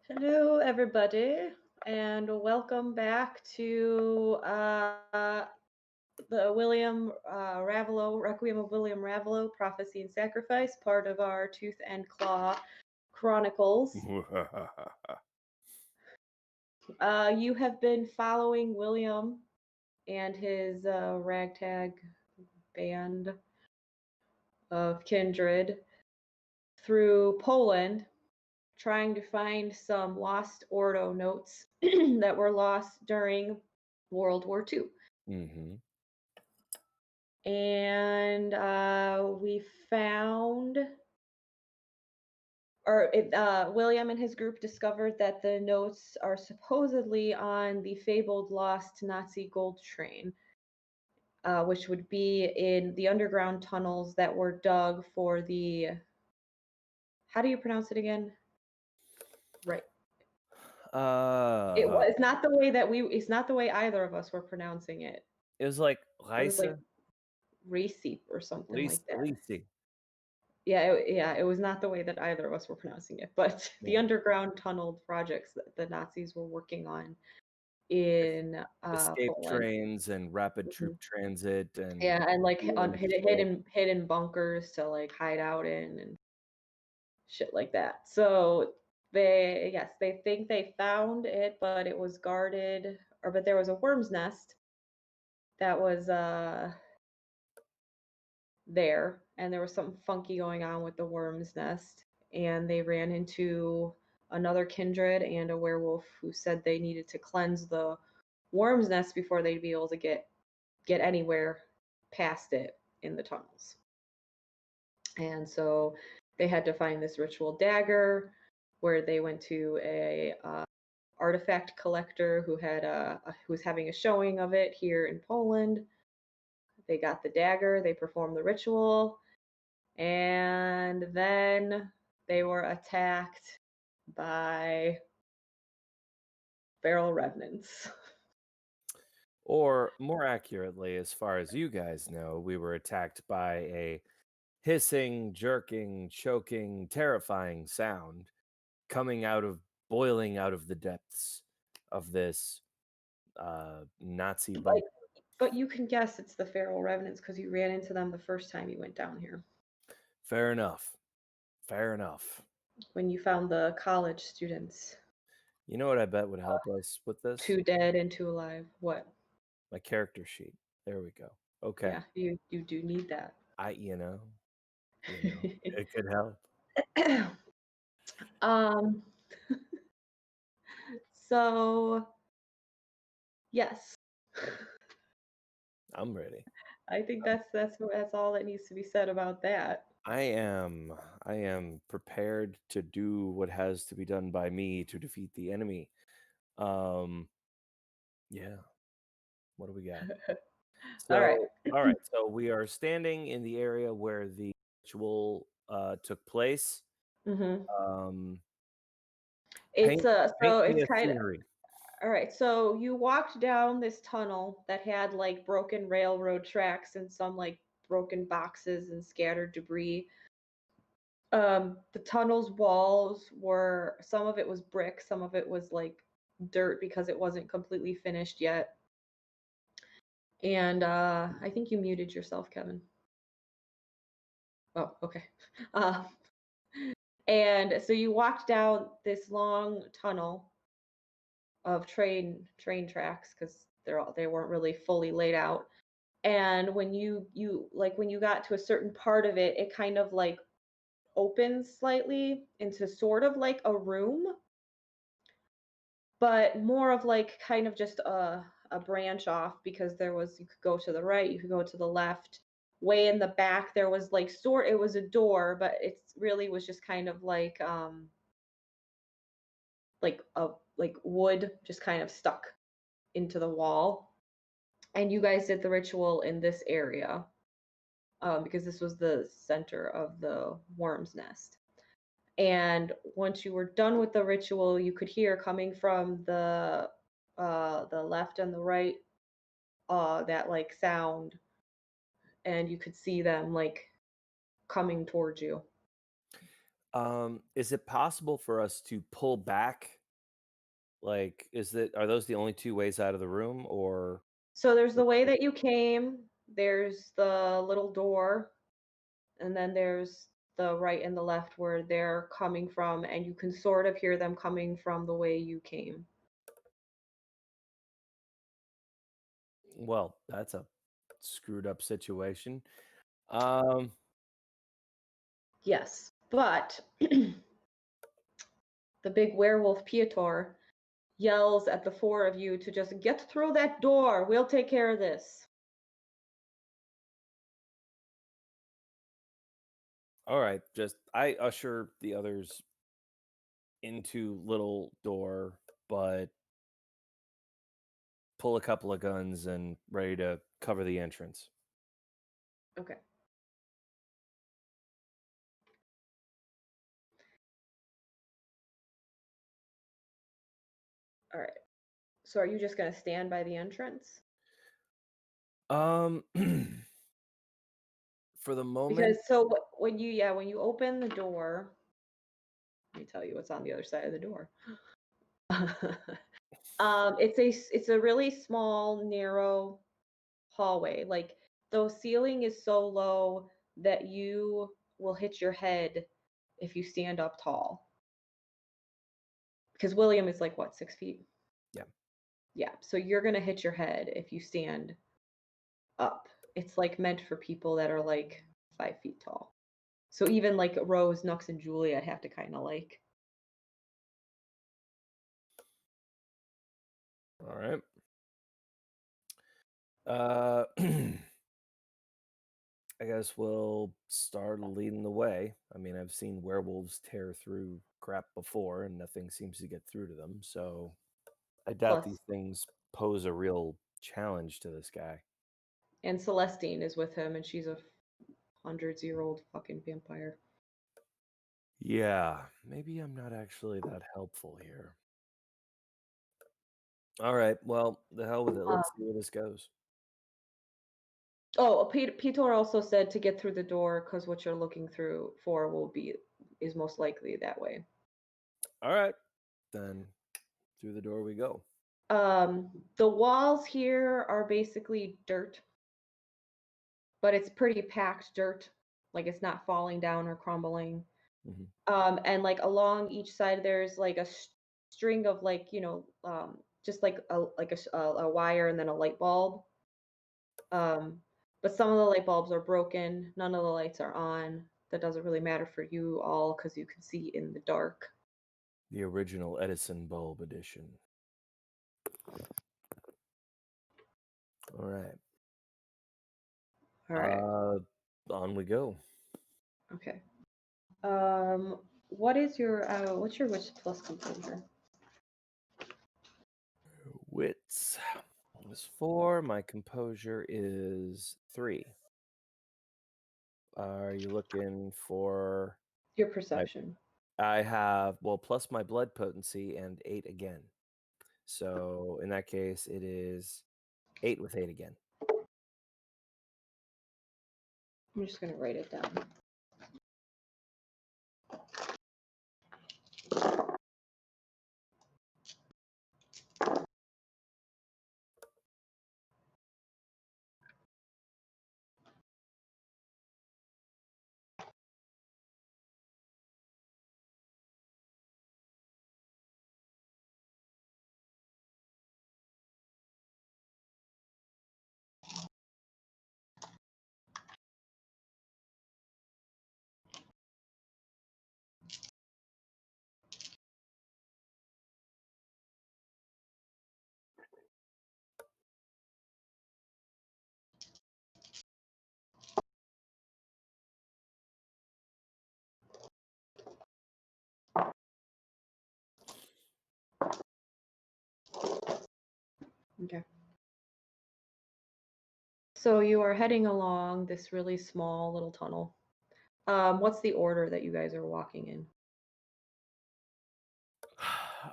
Hello, everybody, and welcome back to the William Ravelowe, Requiem of William Ravelowe, Prophecy and Sacrifice, part of our Tooth and Claw Chronicles. You have been following William and his ragtag band of kindred through Poland, trying to find some lost Ordo notes that were lost during World War II. Mm-hmm. And we found, William and his group discovered that the notes are supposedly on the fabled lost Nazi gold train, which would be in the underground tunnels that were dug for the, how do you pronounce it again? Right. It's not the way it's not the way either of us were pronouncing it. It was like It was like Reise, Recipe or something like that. Reise. Yeah, it was not the way that either of us were pronouncing it, but the underground tunnel projects that the Nazis were working on in escape Poland. trains and rapid troop transit and like hidden bunkers to like hide out in and shit like that. So they think they found it, but it was guarded, but there was a worm's nest that was there, and there was something funky going on with the worm's nest, and they ran into another kindred and a werewolf who said they needed to cleanse the worm's nest before they'd be able to get anywhere past it in the tunnels. And so they had to find this ritual dagger, where they went to a artifact collector who was having a showing of it here in Poland. They got the dagger, they performed the ritual, and then they were attacked by feral revenants. Or more accurately, as far as you guys know, we were attacked by a hissing, jerking, choking, terrifying sound boiling out of the depths of this Nazi bunker. But you can guess it's the feral revenants because you ran into them the first time you went down here. Fair enough. When you found the college students. You know what I bet would help us with this? 2 dead and 2 alive. What? My character sheet. There we go. Okay. Yeah, you do need that. It could help. So yes. I'm ready. I think that's all that needs to be said about that. I am prepared to do what has to be done by me to defeat the enemy. Yeah. What do we got? All right. All right. So we are standing in the area where the ritual took place. Mm-hmm. It's kind of all right. So you walked down this tunnel that had like broken railroad tracks and some like broken boxes and scattered debris. The tunnel's walls were, some of it was brick, some of it was like dirt because it wasn't completely finished yet. And I think you muted yourself, Kevin. Oh, okay. And so you walked down this long tunnel of train tracks because they weren't really fully laid out. And when you when you got to a certain part of it, it kind of like opens slightly into sort of like a room, but more of like kind of just a branch off, because you could go to the right, you could go to the left. Way in the back there was like it was a door, but it really was just kind of like wood just kind of stuck into the wall. And you guys did the ritual in this area because this was the center of the worm's nest. And once you were done with the ritual, you could hear coming from the left and the right that like sound, and you could see them like coming towards you. Is it possible for us to pull back Like, are those the only two ways out of the room, or So there's the way that you came, there's the little door, and then there's the right and the left where they're coming from, and you can sort of hear them coming from the way you came. well, that's a screwed up situation. Um, Yes, but the big werewolf Piotr yells at the four of you to just get through that door. We'll take care of this. all right, I usher the others into little door, but pull a couple of guns and ready to cover the entrance. Okay. All right. So are you just going to stand by the entrance? For the Because moment, so when you open the door, let me tell you what's on the other side of the door. It's a really small, narrow hallway. Like the ceiling is so low that you will hit your head if you stand up tall. Because William is like what, 6 feet? yeah. Yeah. So you're gonna hit your head if you stand up. It's like meant for people that are like 5 feet tall. So even like Rose, Nux, and Juliet have to kind of like. All right. Uh, I guess we'll start leading the way. I mean, I've seen werewolves tear through crap before, and nothing seems to get through to them. So I doubt Plus, these things pose a real challenge to this guy. and Celestine is with him, and she's a hundreds-year-old fucking vampire. Yeah, maybe I'm not actually that helpful here. All right, well, the hell with it. Let's see where this goes. Oh, Peter also said to get through the door because what you're looking through for is most likely that way. All right, then through the door we go. The walls here are basically dirt, but it's pretty packed dirt. Like it's not falling down or crumbling. And like along each side there's like a string of like just like a wire and then a light bulb. But some of the light bulbs are broken. None of the lights are on. That doesn't really matter for you all because you can see in the dark. The original Edison bulb edition. All right. All right. On we go. Okay. What's your witch plus composure? Wits is 4. My composure is 3. Are you looking for Your perception. I have plus my blood potency and 8 again. So in that case, it is 8 with 8 again. I'm just gonna write it down. Okay. So you are heading along this really small little tunnel. What's the order that you guys are walking in?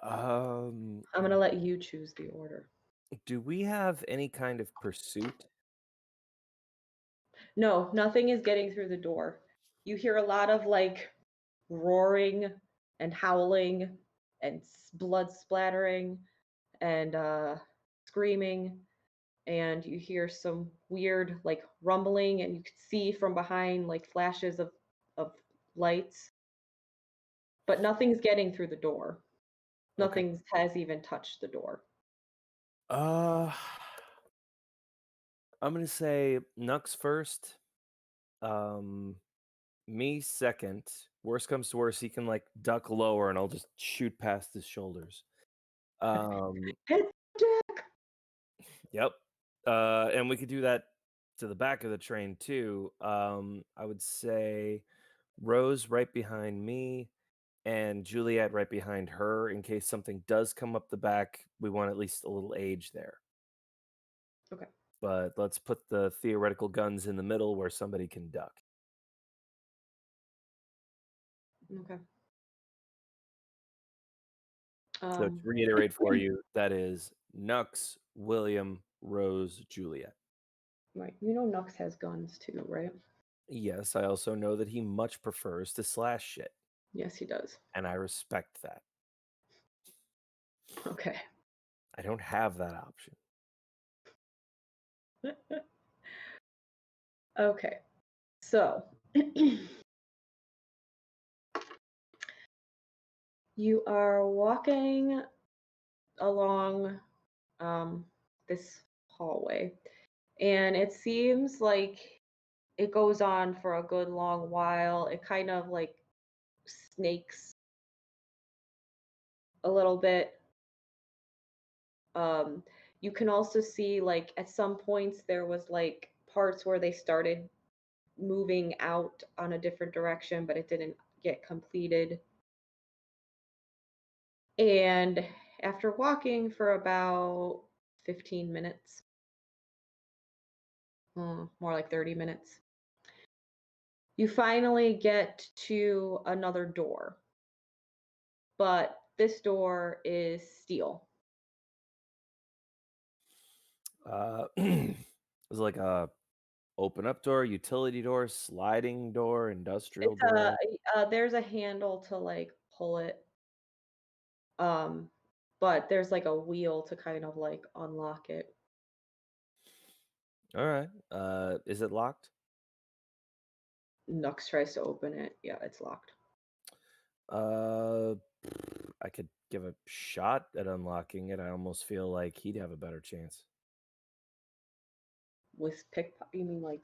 I'm gonna let you choose the order. Do we have any kind of pursuit? No, nothing is getting through the door. You hear a lot of like roaring and howling and blood splattering and screaming, and you hear some weird like rumbling, and you can see from behind like flashes of lights, but nothing's getting through the door. Nothing has even touched the door. I'm gonna say Nux first. Me second. Worst comes to worst, he can like duck lower, and I'll just shoot past his shoulders. Head Jack. Yep. And we could do that to the back of the train too. I would say Rose right behind me, and Juliet right behind her. In case something does come up the back, we want at least a little age there. Okay. But let's put the theoretical guns in the middle where somebody can duck. Okay. So to reiterate for you, that is Nux, William, Rose, Juliet. Right. You know Nux has guns too, right? Yes, I also know that he much prefers to slash shit. Yes, he does. And I respect that. Okay. I don't have that option. Okay. So you are walking along this hallway, and it seems like it goes on for a good long while. It kind of like snakes a little bit. You can also see like at some points there was like parts where they started moving out on a different direction, but it didn't get completed. And after walking for about 15 minutes, more like 30 minutes, you finally get to another door. But this door is steel. It's like a open up door, utility door, sliding door, industrial door. There's a handle to like pull it. But there's like a wheel to kind of like unlock it. All right. Is it locked? Nux tries to open it. Yeah, it's locked. I could give a shot at unlocking it. I almost feel like he'd have a better chance. With pickpocket, you mean like?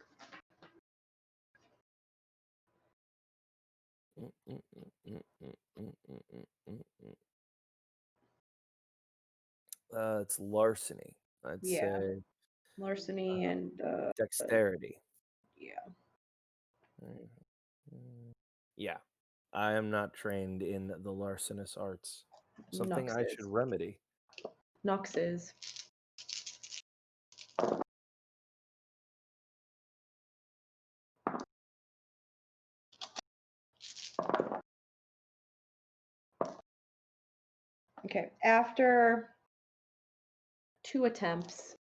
It's larceny. I'd say Larceny and dexterity. yeah. Yeah. I am not trained in the larcenous arts. Something Nux I is. should remedy. Nux is. Okay, after 2 attempts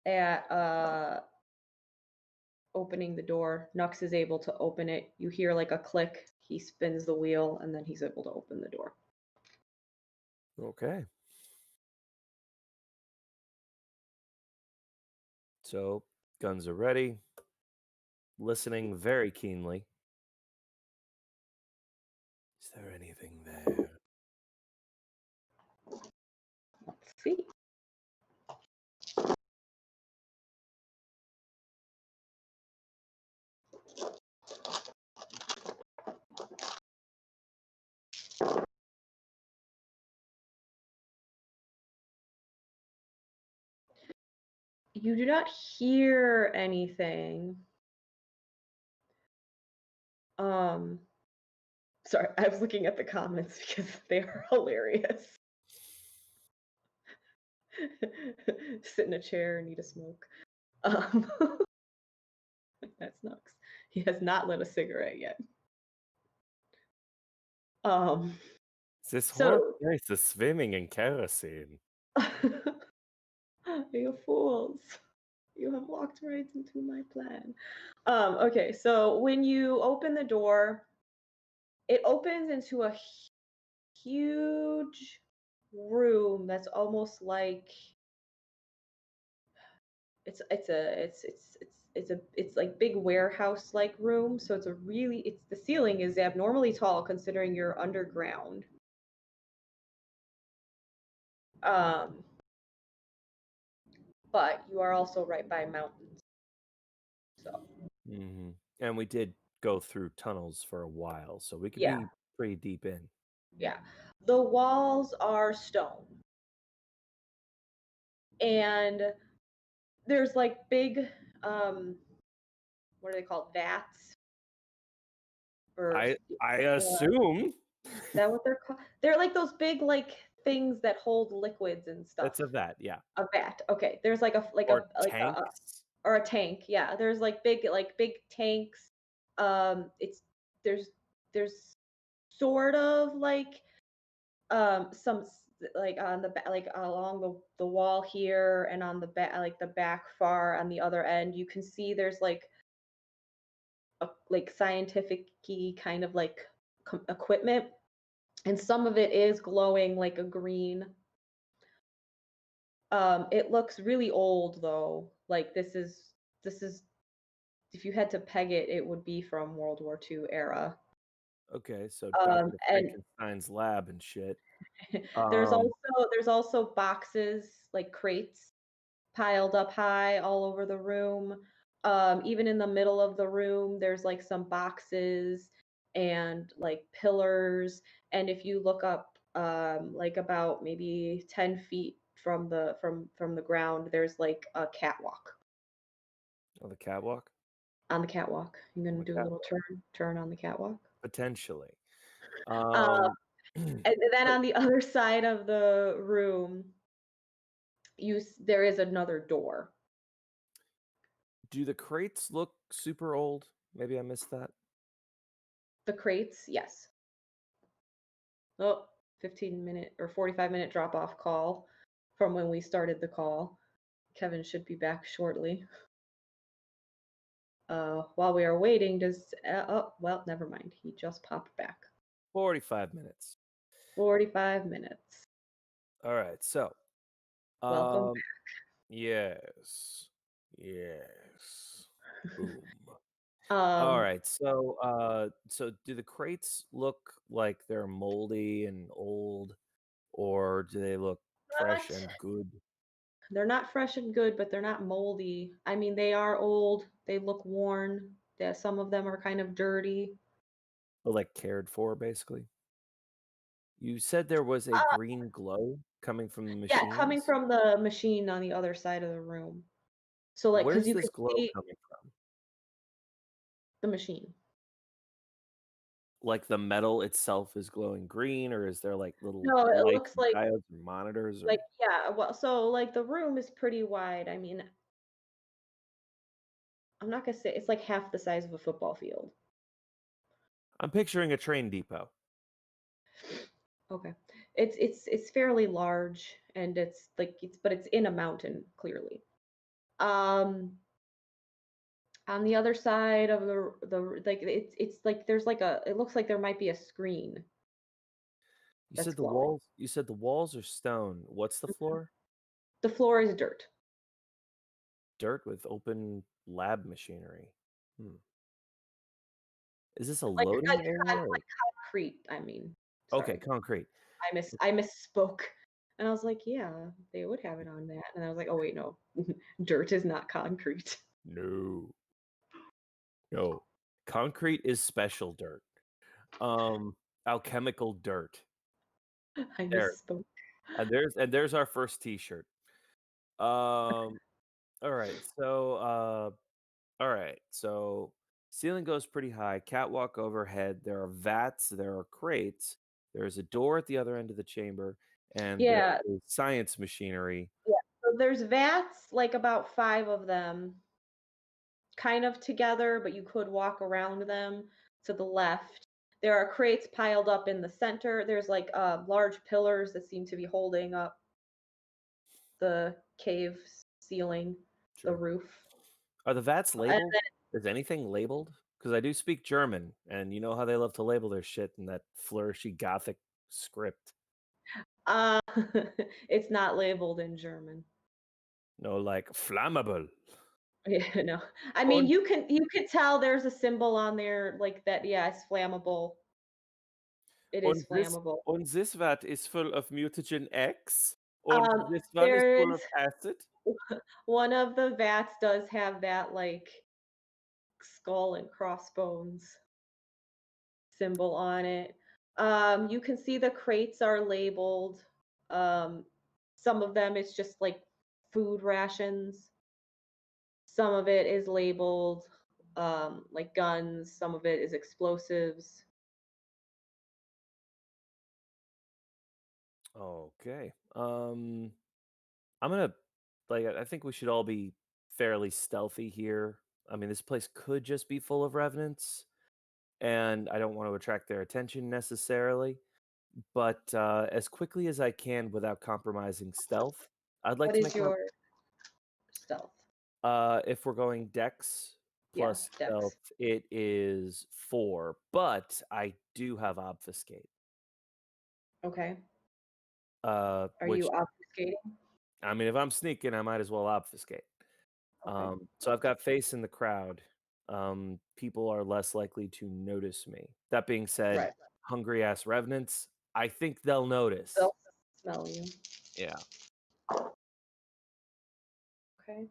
at opening the door, Nux is able to open it. You hear like a click. He spins the wheel, and then he's able to open the door. Okay. So, guns are ready. Listening very keenly. Is there anything there? Let's see. You do not hear anything. Sorry, I was looking at the comments because they are hilarious. Sit in a chair and eat a smoke. That's Nux. He has not lit a cigarette yet. This So, whole place is swimming in kerosene. you fools. You have walked right into my plan. Okay, so when you open the door, it opens into a huge room that's almost like it's like big warehouse like room. So it's the ceiling is abnormally tall considering you're underground. But you are also right by mountains. So And we did go through tunnels for a while, so we could yeah. be pretty deep in. Yeah. The walls are stone. And there's like big what are they called? Vats? Or I assume is that what they're called? They're like those big like things that hold liquids and stuff. That's a vat, yeah. A vat. Okay. There's like tanks. Or a tank. Yeah. There's like big tanks. There's sort of like some like on the back, like along the wall here, and on the back, like the back far on the other end, you can see there's like a like scientific-y kind of like equipment, and some of it is glowing like a green. It looks really old though. Like this is if you had to peg it, it would be from World War II era. Okay, so Dr. Frankenstein's lab and shit. There's also boxes, like crates, piled up high all over the room. Even in the middle of the room, there's like some boxes and like pillars. And if you look up, like about maybe 10 feet from the ground, there's like a catwalk. On the catwalk? On the catwalk, you're gonna do a little turn on the catwalk. Potentially. And then on the other side of the room, there is another door. Do the crates look super old? Maybe I missed that. The crates, yes. Oh, 15-minute or 45-minute drop-off call from when we started the call. Kevin should be back shortly. While we are waiting, well, never mind. He just popped back. 45 minutes. 45 minutes. All right, so. Welcome back. Yes. Boom. All right, so do the crates look like they're moldy and old, or do they look fresh and good? They're not fresh and good, but they're not moldy. I mean, they are old. They look worn. Some of them are kind of dirty. But like cared for, basically. You said there was a green glow coming from the machine. Yeah, coming from the machine on the other side of the room. So like, where's this glow coming from? The machine. Like the metal itself is glowing green, or is there like little it lights looks like diodes or monitors? Or... Like yeah, well, so like the room is pretty wide. I mean, I'm not gonna say it's like half the size of a football field. I'm picturing a train depot. Okay, it's fairly large, and but it's in a mountain clearly. On the other side of the like it's like there's like it looks like there might be a screen. You said the walls. You said the walls are stone. What's the floor? The floor is dirt. Dirt with open lab machinery. Is this a loading area? Like concrete, I mean. Sorry. Okay, concrete. I misspoke. And I was like, yeah, they would have it on that. And I was like, oh wait, no. Dirt is not concrete. No. Concrete is special dirt. Alchemical dirt. I misspoke. And there's our first t-shirt. All right. So ceiling goes pretty high, catwalk overhead, there are vats, there are crates, there's a door at the other end of the chamber, and there is science machinery. Yeah. So there's vats, like about 5 of them, kind of together, but you could walk around them to the left. There are crates piled up in the center. There's like large pillars that seem to be holding up the cave ceiling, the roof. Are the vats labeled? Is anything labeled? Because I do speak German, and you know how they love to label their shit in that flourishy Gothic script? It's not labeled in German. No, like flammable. Yeah, no. I mean, you could tell there's a symbol on there like that. Yeah, it's flammable. It is flammable. This vat is full of mutagen X, and this one is There full is of acid. one of the vats does have that like skull and crossbones symbol on it. You can see the crates are labeled. Some of them it's just like food rations. Some of it is labeled like guns. Some of it is explosives. Okay. I'm gonna I think we should all be fairly stealthy here. I mean, this place could just be full of revenants, and I don't want to attract their attention necessarily. But as quickly as I can without compromising stealth, I'd like What to is make my your stealth? if we're going dex Yeah, plus dex. stealth, it is 4, but I do have obfuscate. Okay. Are you obfuscating? I mean, if I'm sneaking, I might as well obfuscate. Okay. So I've got face in the crowd. People are less likely to notice me. That being said, Right. hungry ass revenants, I think they'll notice. They'll smell you. Yeah. Okay.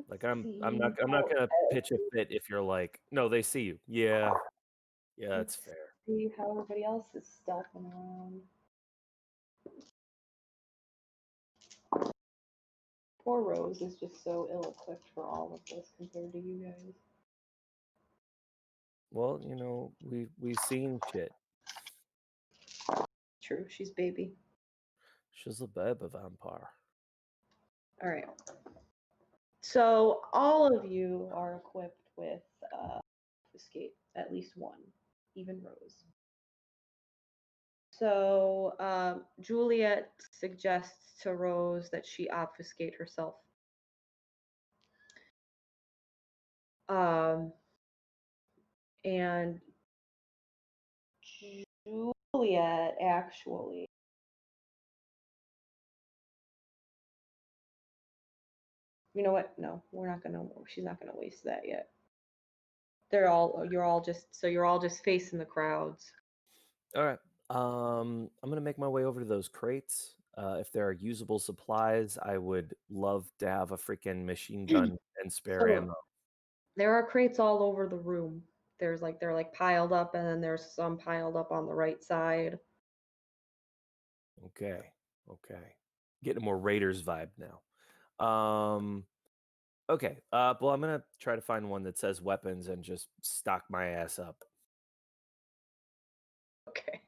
Like I'm not gonna pitch a fit if you're like, no, they see you. Yeah. Yeah, that's fair. See how everybody else is stealthing around. Poor Rose is just so ill-equipped for all of this compared to you guys. Well, you know, we've seen shit. True, she's baby. She's a baby vampire. All right. So all of you are equipped with obfuscate, at least one, even Rose. So Juliet suggests to Rose that she obfuscate herself. And Juliet actually you know what? No, she's not gonna waste that yet. You're all just facing the crowds. All right. I'm gonna make my way over to those crates. If there are usable supplies, I would love to have a freaking machine gun and spare So ammo. there are crates all over the room. They're like piled up, and then there's some piled up on the right side. Okay. Getting a more Raiders vibe now. Okay. Well, I'm gonna try to find one that says weapons and just stock my ass up. Okay.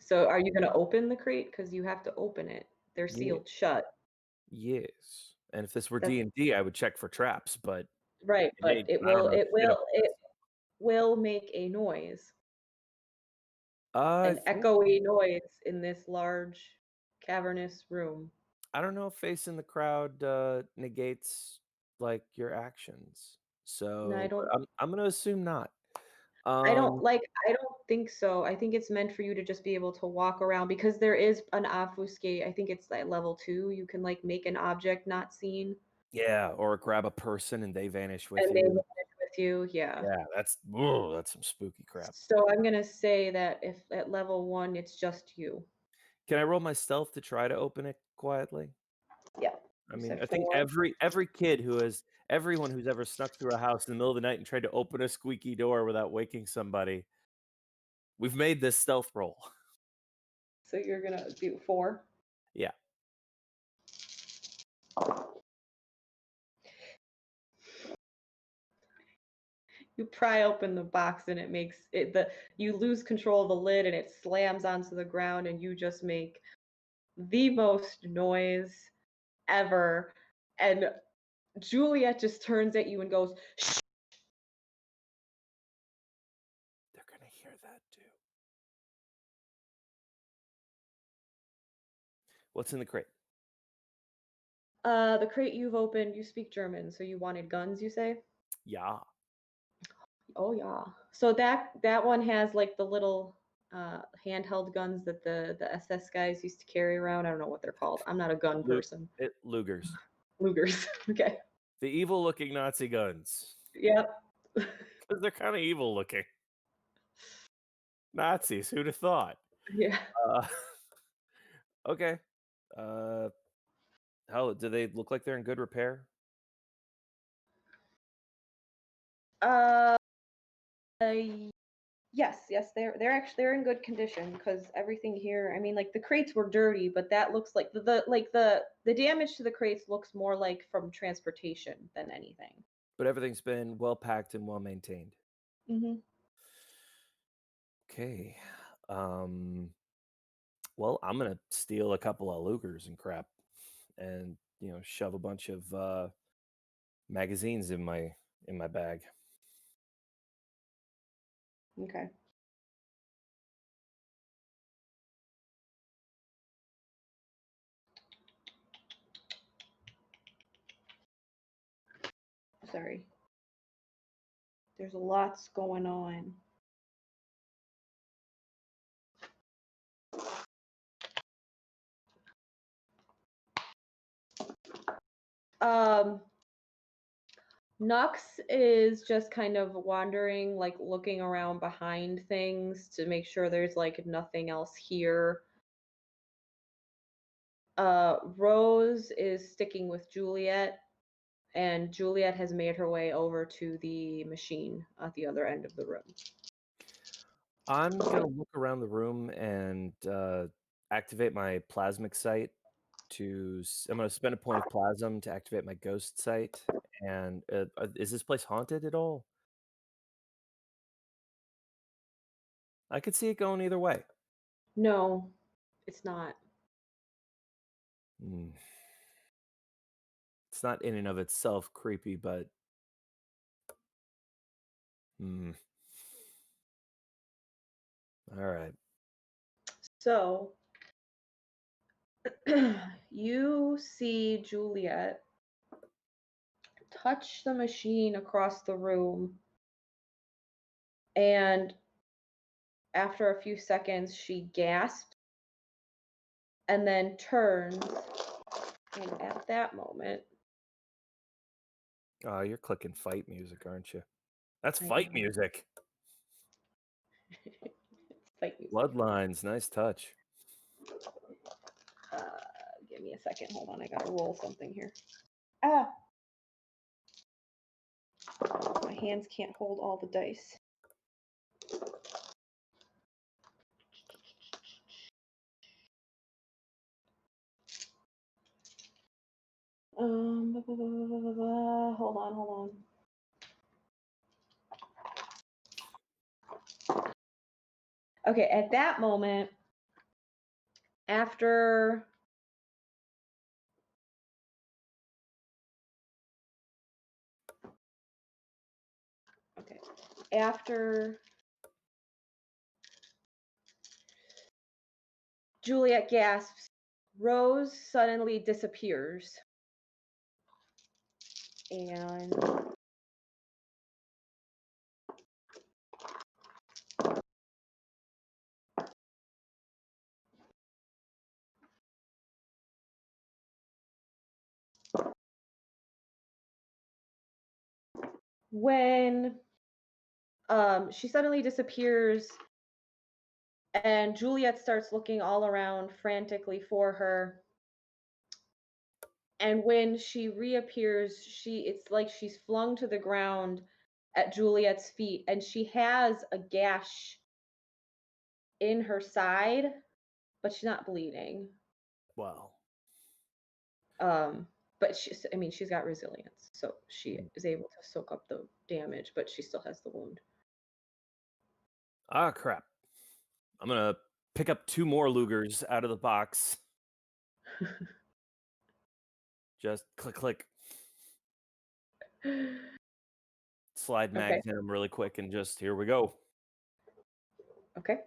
So are you gonna open the crate? Because you have to open it. They're Yeah. sealed shut. Yes. And if this were D&D, I would check for traps, but Right, but I don't know it will make a noise. I An echoey noise in this large cavernous room. don't know if face in the crowd negates like your actions. No, I So don't I'm gonna assume not. I don't think so. I think it's meant for you to just be able to walk around because there is an obfuscate. I think it's at level 2. You can like make an object not seen Yeah, or grab a person and they vanish with and they you. vanish with you. Yeah. Yeah, that's some spooky crap. So I'm gonna say that if at level 1 it's just you. Can I roll my stealth to try to open it quietly? Yeah. I You mean, said I think 4. everyone who's ever snuck through a house in the middle of the night and tried to open a squeaky door without waking somebody, we've made this stealth roll. So you're gonna do 4. Yeah. You pry open the box and it makes it you lose control of the lid and it slams onto the ground and you just make the most noise ever. And Juliet just turns at you and goes, "Shh." They're gonna hear that too. What's in the crate? The crate you've opened, you speak German, so you wanted guns, you say? Yeah. Oh yeah. So that one has like the little handheld guns that the SS guys used to carry around. I don't know what they're called. I'm not a gun person. Lugers. Lugers. Okay. The evil-looking Nazi guns. Yep. Because they're kind of evil-looking. Nazis, who'd have thought? Yeah. Okay. How do they look like they're in good repair? Yes, they're in good condition because everything here. I mean, like the crates were dirty, but that looks like the damage to the crates looks more like from transportation than anything. But everything's been well packed and well maintained. Mm-hmm. Okay. Well, I'm gonna steal a couple of Lugers and crap, and shove a bunch of magazines in my bag. Okay. Sorry. There's lots going on. Nux is just kind of wandering, like looking around behind things to make sure there's like nothing else here. Rose is sticking with Juliet, and Juliet has made her way over to the machine at the other end of the room. I'm gonna look around the room and activate my plasmic sight. I'm gonna spend a point of plasm to activate my ghost sight. And is this place haunted at all? I could see it going either way. No, it's not. It's not in and of itself creepy, but all right. So you see Juliet touch the machine across the room, and after a few seconds she gasps and then turns, and at that moment You're clicking fight music, aren't you? That's fight music. Fight music. Bloodlines, nice touch. Give me a second, hold on, I gotta roll something here. My hands can't hold all the dice. Hold on. Okay, at that moment, after Juliet gasps, Rose suddenly disappears. And when she suddenly disappears and Juliet starts looking all around frantically for her, and when she reappears, it's like she's flung to the ground at Juliet's feet, and she has a gash in her side, but she's not bleeding. Wow. But she's got resilience, so she is able to soak up the damage, but she still has the wound. Ah, crap. I'm gonna pick up 2 more Lugers out of the box. Just click. Slide mags in them really quick and just here we go. Okay.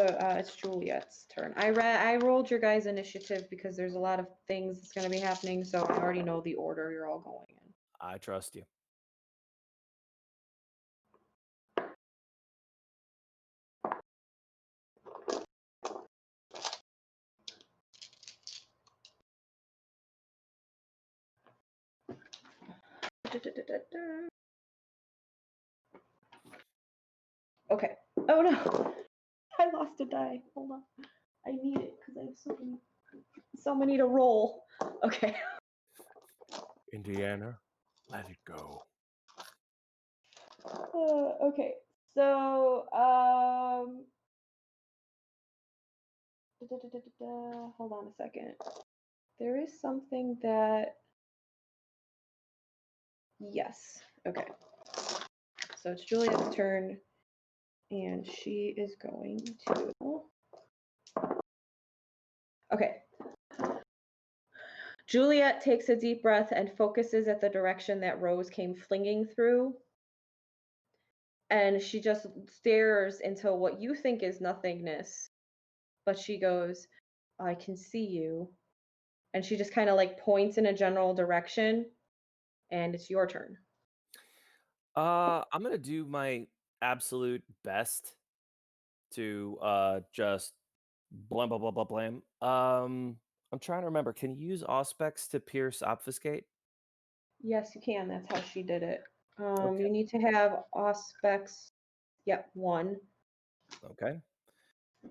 It's Juliet's turn. I rolled your guys' initiative because there's a lot of things that's going to be happening, so I already know the order you're all going in. I trust you. Okay. Oh no, I lost a die. Hold on. I need it because I have so many to roll. Okay. Indiana, let it go. Okay. So hold on a second. There is something that. Yes. Okay. So it's Juliet's turn, and she is going to. Okay. Juliet takes a deep breath and focuses at the direction that Rose came flinging through. And she just stares into what you think is nothingness. But she goes, I can see you. And she just kind of like points in a general direction. And it's your turn. I'm gonna do my absolute best to just blam blah blah blah blam. I'm trying to remember. Can you use Auspex to pierce obfuscate? Yes, you can. That's how she did it. Okay. You need to have Auspex. Yep, 1. Okay.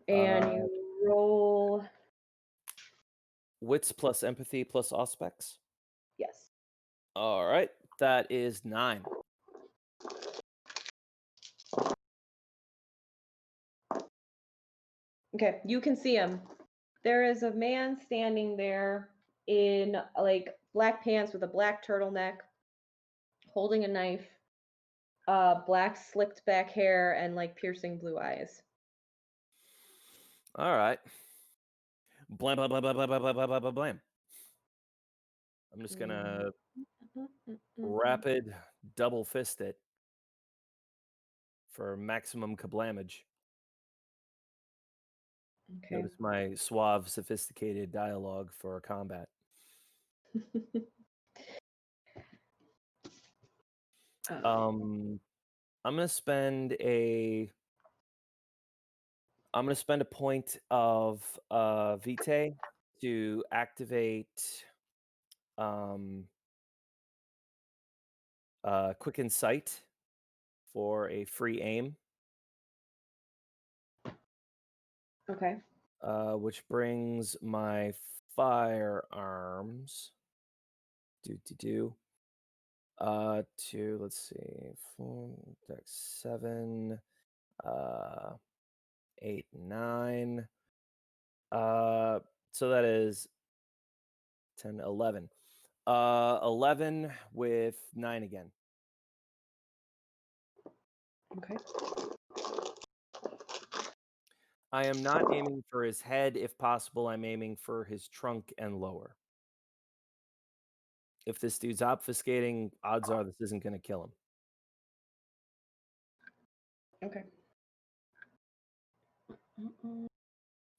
And you roll. Wits plus empathy plus Auspex. Yes. All right. That is 9. Okay, you can see him. There is a man standing there in like black pants with a black turtleneck, holding a knife, black slicked back hair, and like piercing blue eyes. All right. Blam blah blah blah blah blah blah blah blah blah blam. I'm just gonna rapid double fist it for maximum kablamage. Okay. Notice my suave, sophisticated dialogue for combat. I'm gonna spend a point of vitae to activate quicken sight for a free aim. Okay. Which brings my firearms to let's see, 4 dex 7 8 9 so that is 10 11 11 with 9 again. Okay. I am not aiming for his head. If possible, I'm aiming for his trunk and lower. If this dude's obfuscating, odds are this isn't going to kill him. Okay.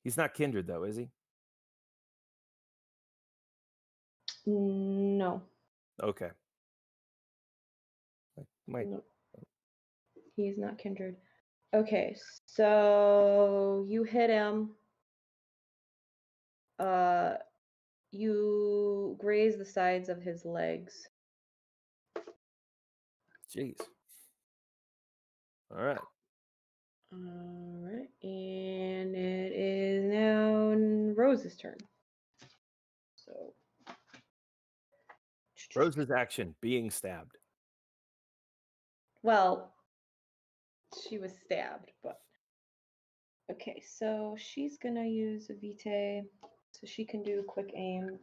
He's not kindred, though, is he? No. Okay. No. He's not kindred. Okay, so you hit him. You graze the sides of his legs. Jeez. All right. All right, and it is now Rose's turn. So Rose's action, being stabbed. Well, she was stabbed, but okay, so she's gonna use a vitae, so she can do quick aim.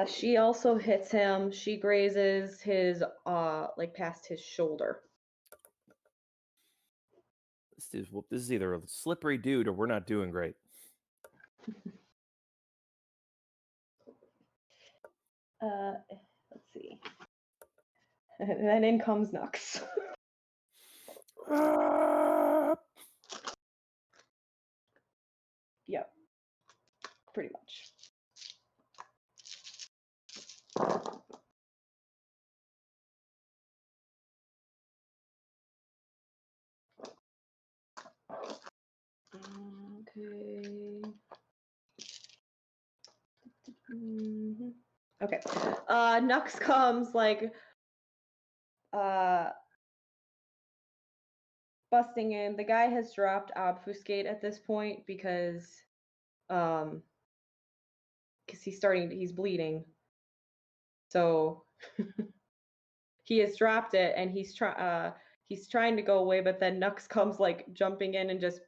She also hits him. She grazes his like past his shoulder. This is either a slippery dude or we're not doing great. Let's see. And then in comes Nux. Yep. Pretty much. Okay. Okay. Nux comes like busting in. The guy has dropped obfuscate at this point because he's bleeding. So he has dropped it and he's trying to go away, but then Nux comes like jumping in and just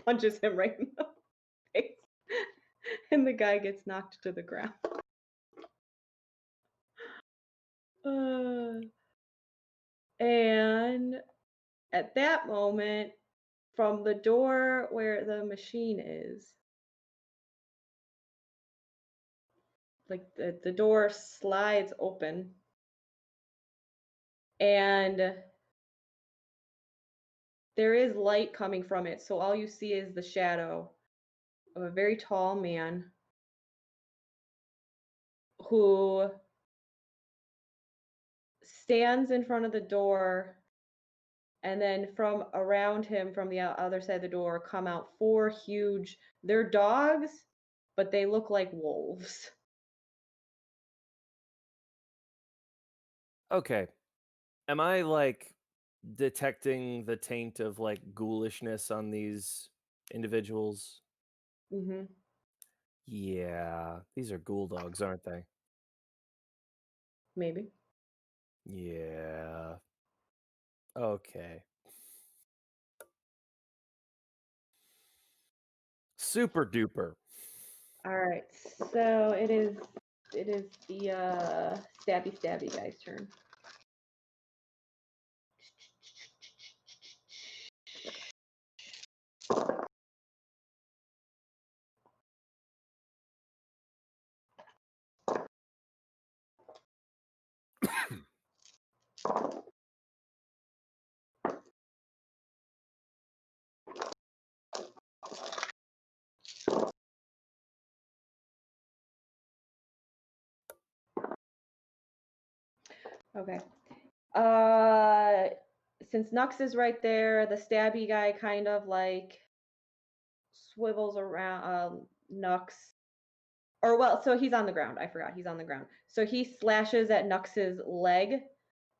punches him right in the face. And the guy gets knocked to the ground. And at that moment, from the door where the machine is, like the door slides open, and there is light coming from it. So all you see is the shadow of a very tall man who stands in front of the door, and then from around him, from the other side of the door, come out 4 huge, they're dogs, but they look like wolves. Okay. Am I like detecting the taint of like ghoulishness on these individuals? Mm-hmm. Yeah, these are ghoul dogs, aren't they? Maybe. Yeah. Okay. Super duper. All right, so it is the stabby guy's turn. Okay. Since Nux is right there, the stabby guy kind of like swivels around Nux. Or well, so he's on the ground. I forgot he's on the ground. So he slashes at Nux's leg,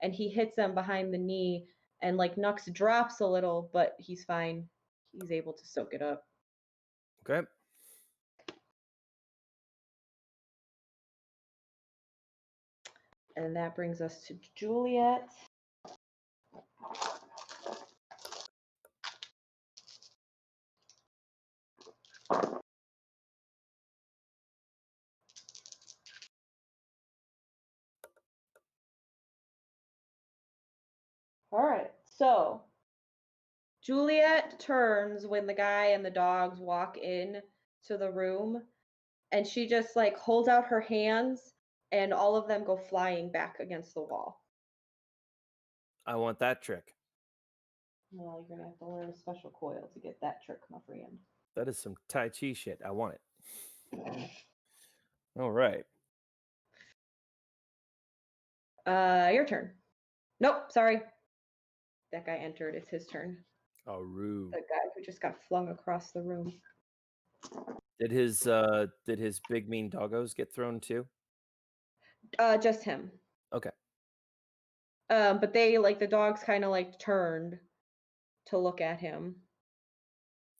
and he hits him behind the knee, and like Nux drops a little, but he's fine. He's able to soak it up. Okay. And that brings us to Juliet. All right, so Juliet turns when the guy and the dogs walk in to the room, and she just like holds out her hands, and all of them go flying back against the wall. I want that trick. Well, you're gonna have to learn a special coil to get that trick, my friend. That is some Tai Chi shit. I want it. All right. Your turn. Nope, sorry. That guy entered. It's his turn. Oh, rude. The guy who just got flung across the room. Did his big mean doggos get thrown too? Just him. Okay. But they like the dogs kind of like turned to look at him.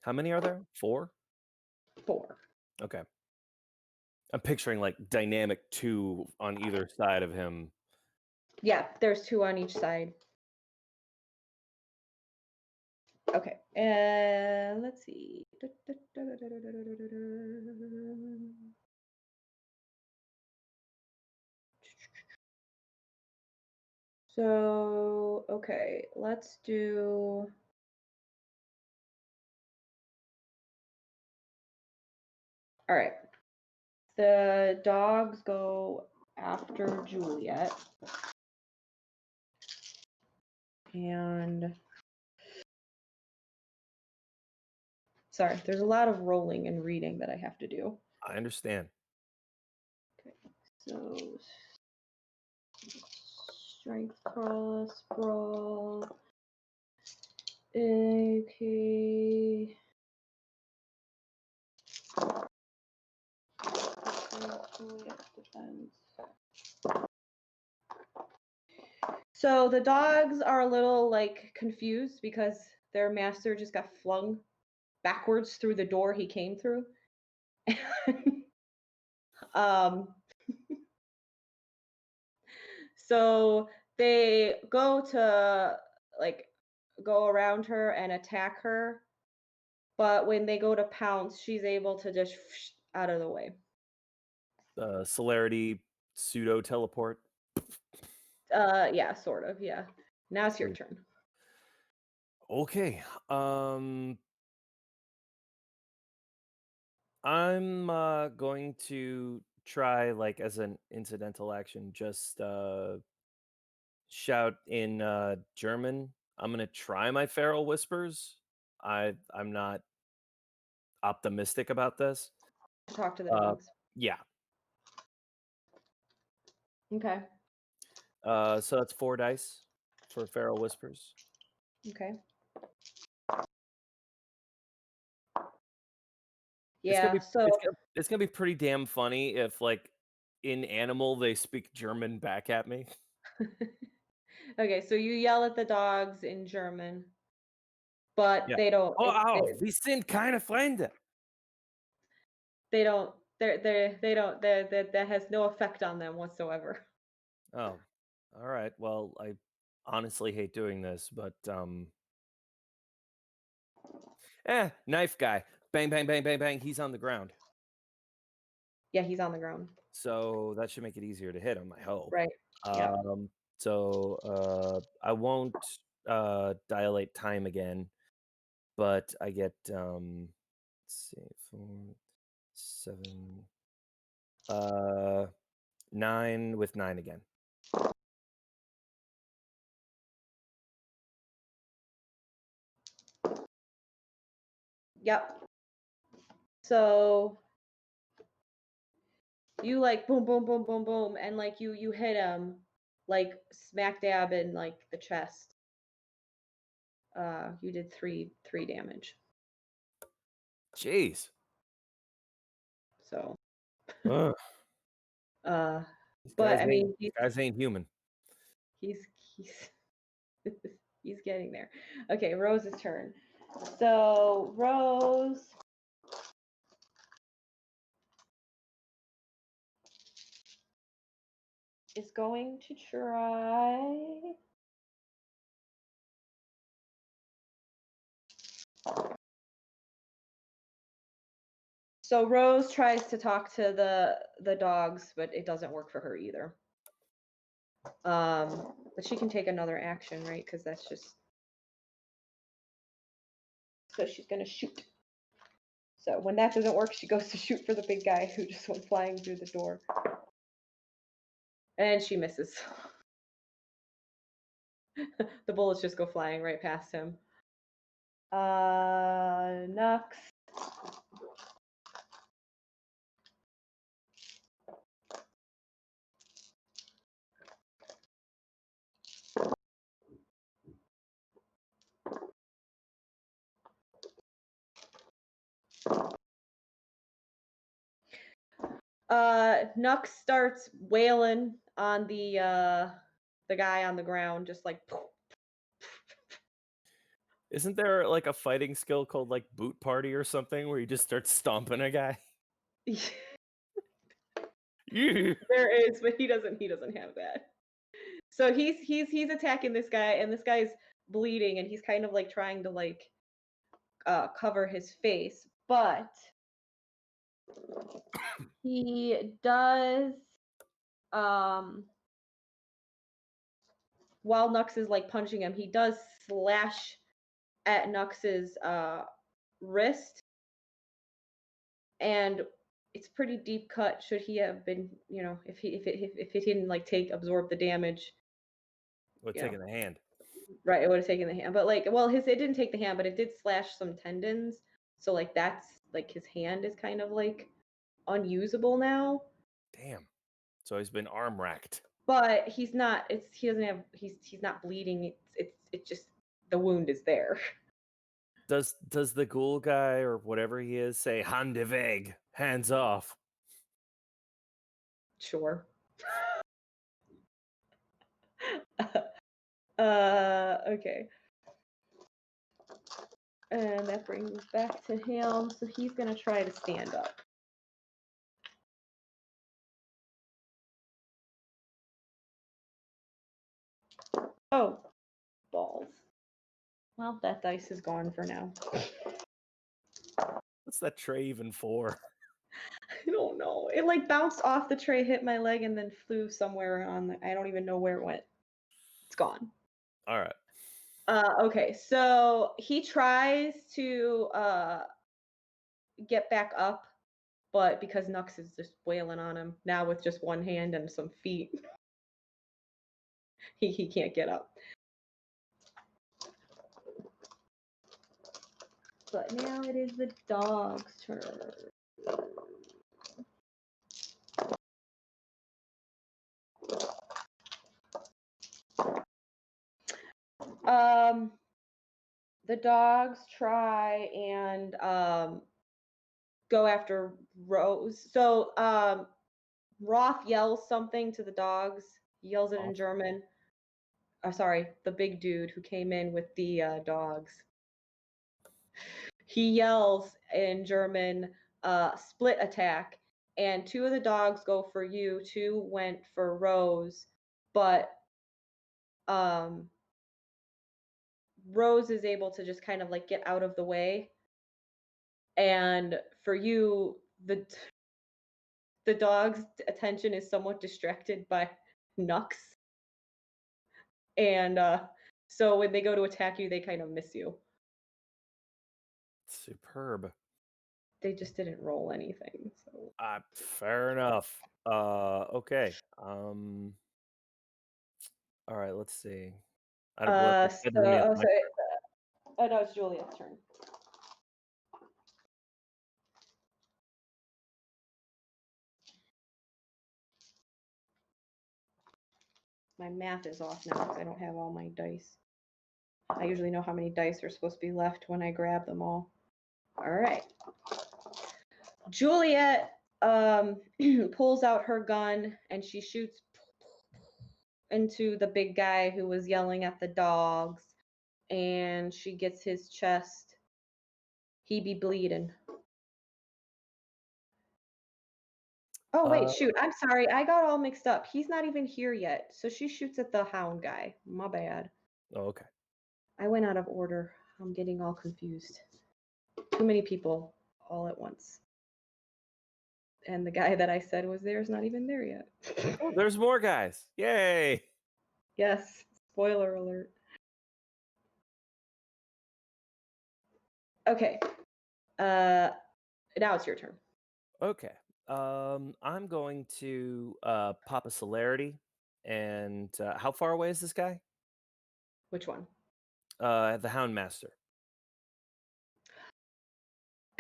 How many are there? 4? 4. Okay. I'm picturing like dynamic 2 on either side of him. Yeah, there's 2 on each side. Okay, and let's see. So, okay, let's do... All right. The dogs go after Juliet. And... Sorry, there's a lot of rolling and reading that I have to do. I understand. Okay, so... Strength cross, brawl. Okay. So the dogs are a little like confused because their master just got flung backwards through the door he came through. um so they go to like go around her and attack her, but when they go to pounce, she's able to just out of the way. Celerity pseudo teleport. Yeah, sort of, yeah. Now it's your turn. Okay. I'm going to try, like, as an incidental action, just shout in German. I'm gonna try my feral whispers. I'm not optimistic about this. Talk to the dogs. Yeah. Okay. So that's 4 dice for feral whispers. Okay. It's Yeah, so it's gonna be pretty damn funny if, like, in animal they speak German back at me. okay, so you yell at the dogs in German, but Yeah. they don't Oh, wir sind keine Freunde. they don't they don't that has no effect on them whatsoever. Oh, all right. Well, I honestly hate doing this, but knife guy. Bang, bang, bang, bang, bang. He's on the ground. Yeah, he's on the ground. So that should make it easier to hit him, I hope. Right. Yeah. So I won't dilate time again, but I get let's see, 4, 7, 9 with 9 again. Yep. So you like boom boom boom boom boom and like you hit him like smack dab in like the chest. You did 3 damage. Jeez. So Ugh. but I mean these guys ain't human. he's he's getting there. Okay, Rose's turn. So Rose is going to try. So Rose tries to talk to the dogs, but it doesn't work for her either. But she can take another action, right? Because that's just so she's gonna shoot. So when that doesn't work, she goes to shoot for the big guy who just went flying through the door, and she misses. The bullets just go flying right past him. Nux. Nux starts wailing on the guy on the ground, just like. Isn't there like a fighting skill called like boot party or something where you just start stomping a guy? There is, but he doesn't have that. So he's attacking this guy, and this guy's bleeding, and he's kind of like trying to like cover his face, but he does while Nux is like punching him, he does slash at Nux's wrist, and it's pretty deep cut. Should he have been, if it didn't like absorb the damage, Would taken the hand. Right, it would have taken the hand, but like, well, it didn't take the hand, but it did slash some tendons. So like that's like his hand is kind of like unusable now. Damn. So he's been arm racked. But he's not. He's not bleeding. It's just the wound is there. Does the ghoul guy or whatever he is say "Hand weg," hands off? Sure. Okay. And that brings back to him. So he's gonna try to stand up. Oh, balls. Well, that dice is gone for now. What's that tray even for? I don't know. It like bounced off the tray, hit my leg, and then flew somewhere on the. I don't even know where it went. It's gone. All right. Okay, so he tries to get back up, but because Nux is just wailing on him now with just one hand and some feet, he can't get up. But now it is the dog's turn. The dogs try and go after Rose. So Roth yells something to the dogs. He yells it in German. Sorry, the big dude who came in with the dogs. He yells in German, split attack, and 2 of the dogs go for you, 2 went for Rose, but Rose is able to just kind of like get out of the way. And for you, the dog's attention is somewhat distracted by Nux. And so when they go to attack you, they kind of miss you. Superb. They just didn't roll anything. So fair enough. Okay. All right, let's see. no, it's Juliet's turn. My math is off now because I don't have all my dice. I usually know how many dice are supposed to be left when I grab them all. All right. Juliet pulls out her gun and she shoots into the big guy who was yelling at the dogs, and she gets his chest. He be bleeding. Oh, wait, shoot. I'm sorry. I got all mixed up. He's not even here yet. So she shoots at the hound guy. My bad. Oh, okay. I went out of order. I'm getting all confused. Too many people all at once. And the guy that I said was there is not even there yet. Oh, there's more guys. Yay. Yes. Spoiler alert. Okay. Now it's your turn. Okay. I'm going to pop a celerity. And how far away is this guy? Which one? The Hound Master.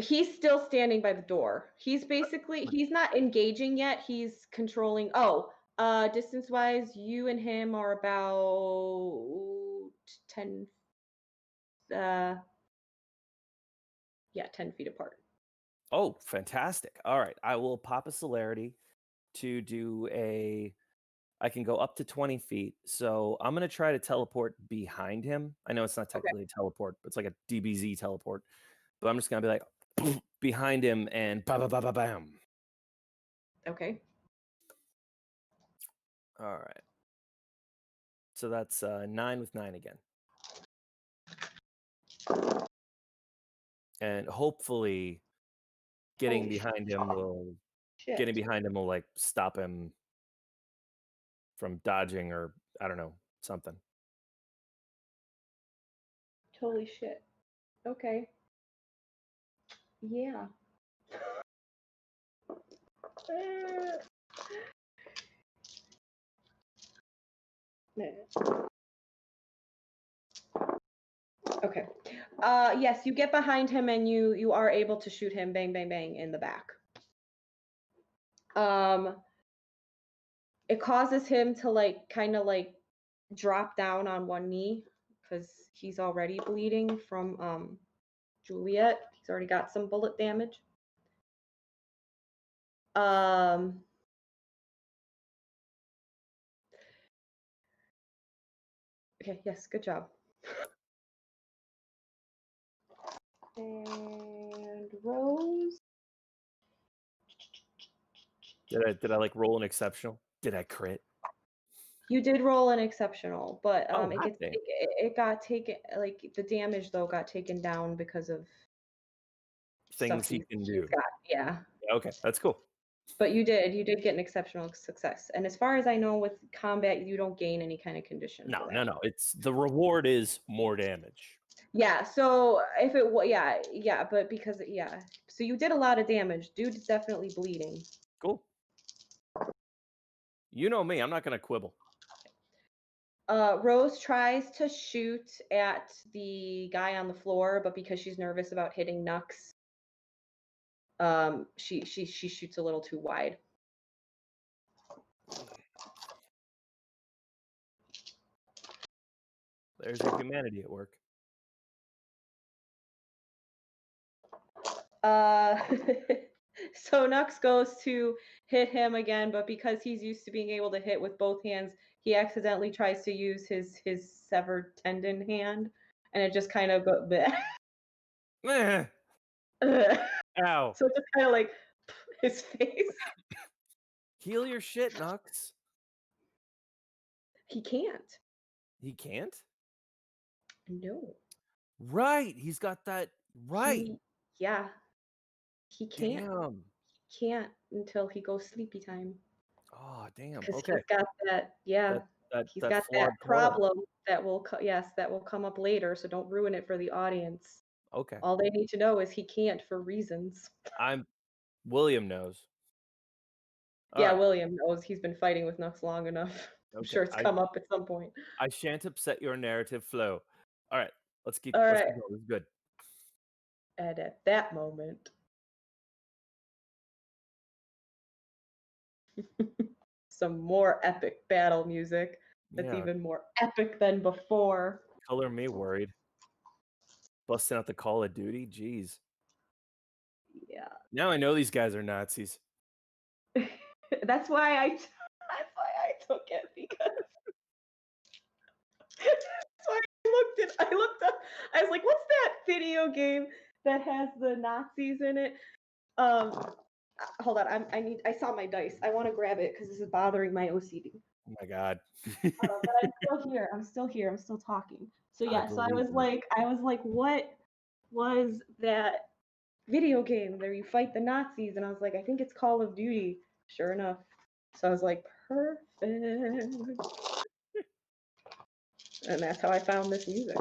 He's still standing by the door. He's basically, he's not engaging yet. He's controlling. Distance wise, you and him are about 10. 10 feet apart. Oh, fantastic. All right. I will pop a celerity to do I can go up to 20 feet. So I'm going to try to teleport behind him. I know it's not technically a teleport, but it's like a DBZ teleport. But I'm just going to be like behind him and bam. Okay. All right. So that's 9 with 9 again. And hopefully getting behind him will like stop him from dodging or I don't know, something. Holy shit. Okay. Yeah. Okay. Yes, you get behind him and you are able to shoot him, bang, bang, bang, in the back. It causes him to like kind of like drop down on one knee because he's already bleeding from Juliet. He's already got some bullet damage. Okay, yes, good job. And Rose. Did I like roll an exceptional? Did I crit? You did roll an exceptional, but Oh, it got taken, like the damage though got taken down because of things he can do. Got, yeah. Okay, that's cool. But you did get an exceptional success. And as far as I know, with combat, you don't gain any kind of condition. No. It's the reward is more damage. Yeah. So if it was, yeah, but because so you did a lot of damage. Dude's definitely bleeding. Cool. You know me, I'm not gonna quibble. Rose tries to shoot at the guy on the floor, but because she's nervous about hitting Nux, she shoots a little too wide. There's your humanity at work. So Nux goes to hit him again, but because he's used to being able to hit with both hands, he accidentally tries to use his severed tendon hand, and it just kind of goes. Ow! So it just kind of like his face. Heal your shit, Nux. He can't. He can't? No. Right. He's got that right. Yeah. He can't. Damn. He can't until he goes sleepy time. Oh, damn. Because Okay. he's got that, he's got that problem that will come up later, so don't ruin it for the audience. Okay. All they need to know is he can't for reasons. William knows. All right. William knows. He's been fighting with Nux long enough. Okay. I'm sure it's come up at some point. I shan't upset your narrative flow. All right. Let's keep going. This is good. And at that moment, some more epic battle music that's even more epic than before. Color me worried. Busting out the Call of Duty? Jeez. Yeah. Now I know these guys are Nazis. That's why I took it, because that's why I looked up, I was like, what's that video game that has the Nazis in it? Hold on, I saw my dice. I want to grab it because this is bothering my OCD. Oh my god. But I'm still here. I'm still talking. So yeah, so I was like, what was that video game where you fight the Nazis? And I was like, I think it's Call of Duty. Sure enough. So I was like, perfect. And that's how I found this music.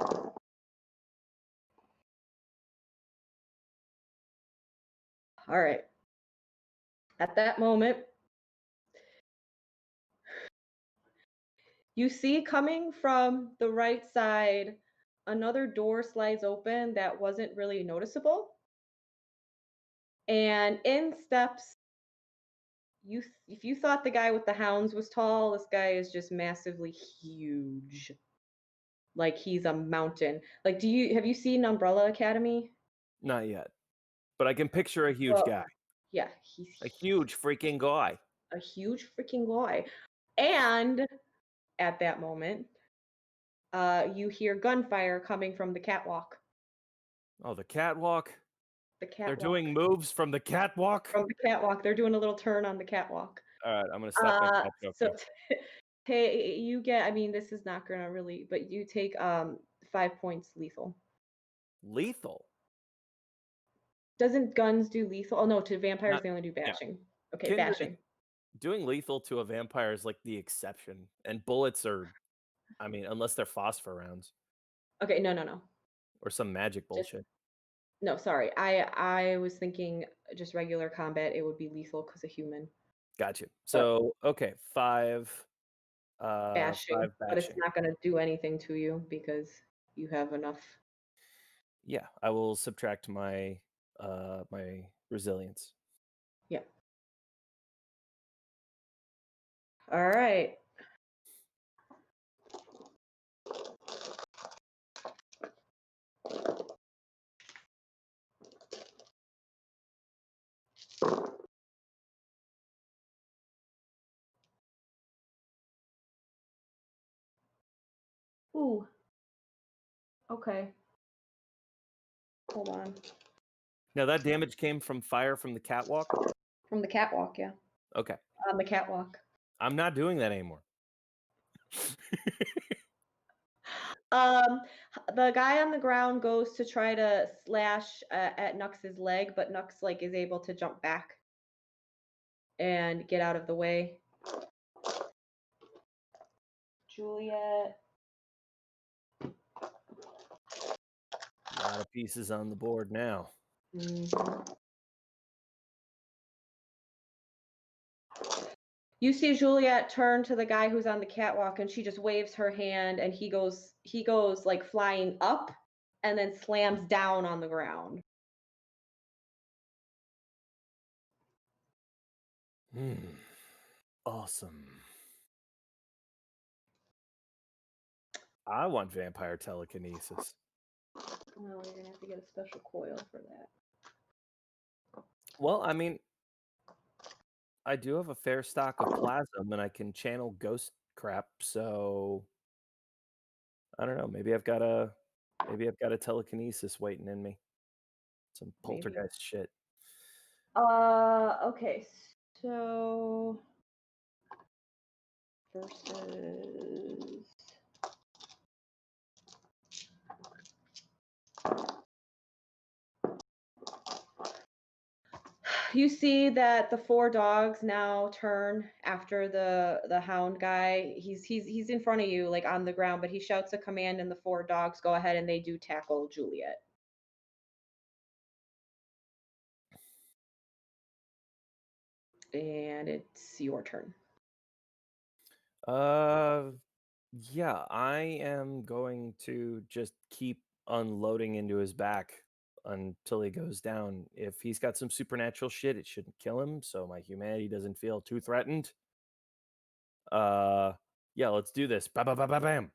All right. At that moment, you see coming from the right side, another door slides open that wasn't really noticeable. And in steps, if you thought the guy with the hounds was tall, this guy is just massively huge. Like he's a mountain. Like, have you seen Umbrella Academy? Not yet. But I can picture a huge guy. Yeah, he's a huge freaking guy. A huge freaking guy. And at that moment, you hear gunfire coming from the catwalk. Oh, the catwalk? The catwalk. They're doing moves from the catwalk? From the catwalk. They're doing a little turn on the catwalk. All right, I'm going to stop my cat joke. So you get, I mean, this is not going to really, but you take 5 points lethal. Lethal? Doesn't guns do lethal? Oh, no, to vampires, they only do bashing. Yeah. Okay, bashing. Doing lethal to a vampire is like the exception. And bullets are, I mean, unless they're phosphor rounds. Okay, no. or some magic bullshit. No, sorry. I was thinking just regular combat. It would be lethal because a human. Got you. So okay, 5 bashing, 5 but it's bashing. not going to do anything to you because you have enough. Yeah, I will subtract my my resilience. Yeah. All right. Ooh. Okay. Hold on. Now that damage came from fire from the catwalk? From the catwalk, yeah. Okay. On the catwalk. I'm not doing that anymore. The guy on the ground goes to try to slash at Nux's leg, but Nux like is able to jump back and get out of the way. Juliet. A lot of pieces on the board now. Mm-hmm. You see Juliet turn to the guy who's on the catwalk and she just waves her hand and he goes like flying up and then slams down on the ground. Awesome. I want vampire telekinesis. Well, you're gonna have to get a special coil for that. Well, I mean, I do have a fair stock of plasm and I can channel ghost crap, so I don't know, maybe I've got a telekinesis waiting in me. Some poltergeist shit. Okay, so versus you see that the 4 dogs now turn after the hound guy. He's in front of you, like on the ground, but he shouts a command and the 4 dogs go ahead and they do tackle Juliet. And it's your turn. Yeah, I am going to just keep unloading into his back until he goes down. If he's got some supernatural shit, it shouldn't kill him, so my humanity doesn't feel too threatened. Yeah, let's do this. Ba ba ba ba bam.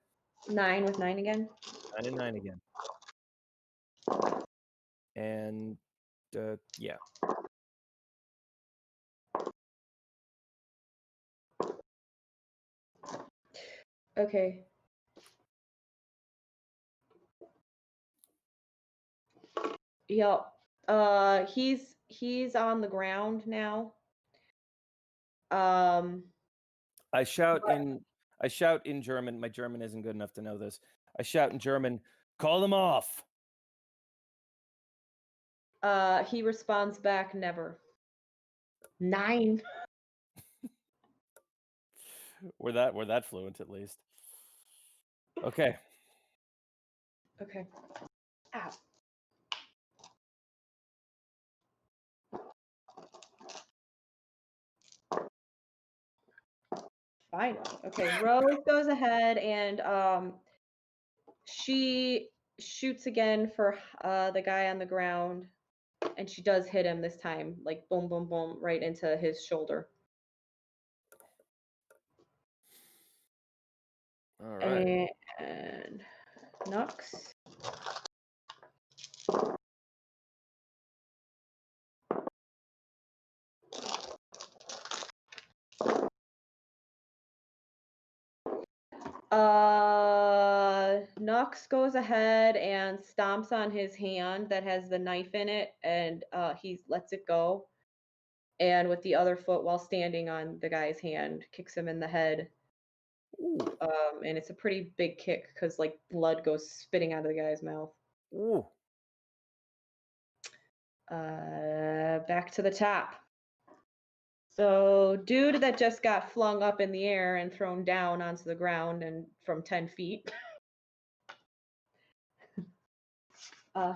9 with 9 again. 9 and 9 again. And yeah. Okay. Yep. He's on the ground now. I shout in German. My German isn't good enough to know this. I shout in German, "Call them off." He responds back, never. 9. We're that fluent at least. Okay. Okay. Ow. Finally. Okay, Rose goes ahead and she shoots again for the guy on the ground, and she does hit him this time, like boom, boom, boom, right into his shoulder. All right. And Nux. Nux goes ahead and stomps on his hand that has the knife in it, and he lets it go. And with the other foot, while standing on the guy's hand, kicks him in the head. Ooh. And it's a pretty big kick because like blood goes spitting out of the guy's mouth. Ooh. Back to the top. So, dude that just got flung up in the air and thrown down onto the ground and from 10 feet.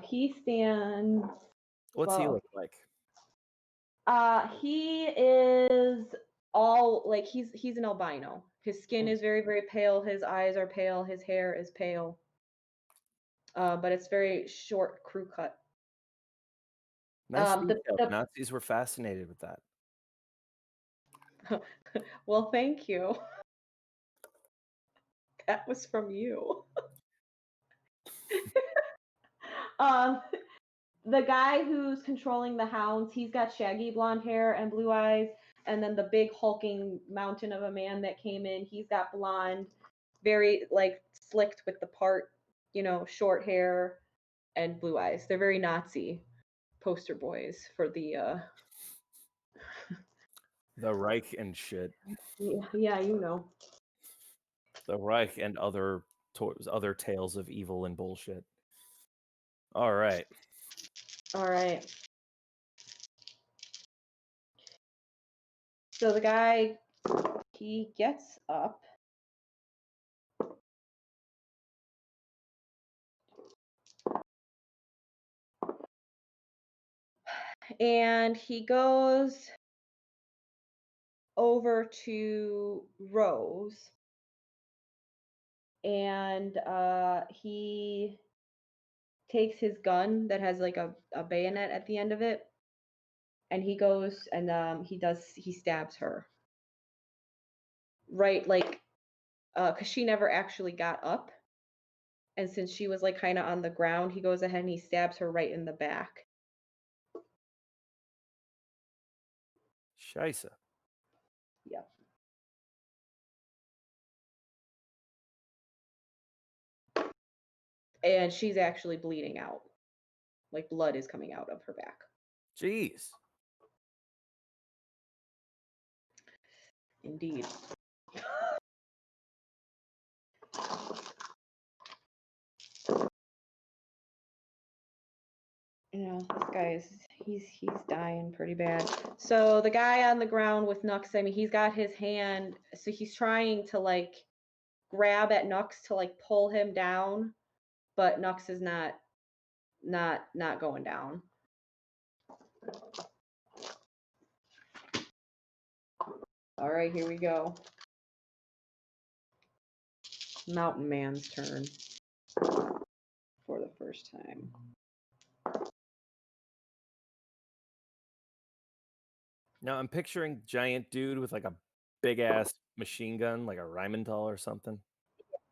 He stands. What's he look like? He is all like he's an albino. His skin is very, very pale. His eyes are pale. His hair is pale. But it's very short crew cut. Nice detail. Nazis were fascinated with that. Well, thank you. That was from you. The guy who's controlling the hounds, he's got shaggy blonde hair and blue eyes. And then the big hulking mountain of a man that came in, he's got blonde, very like slicked with the part, short hair and blue eyes. They're very Nazi poster boys for the the Reich and shit. Yeah, you know. The Reich and other tales of evil and bullshit. All right. So the guy, he gets up. And he goes over to Rose. And he takes his gun that has like a bayonet at the end of it. And he goes and he stabs her. Right, like, because she never actually got up. And since she was like kind of on the ground, he goes ahead and he stabs her right in the back. Scheisse. Yep. And she's actually bleeding out. Like blood is coming out of her back. Jeez. Indeed. This guy he's dying pretty bad. So the guy on the ground with Nux, I mean, he's got his hand, so he's trying to like grab at Nux to like pull him down, but Nux is not going down. All right, here we go. Mountain Man's turn for the first time. Now I'm picturing giant dude with like a big ass machine gun, like a Rheinmetall or something.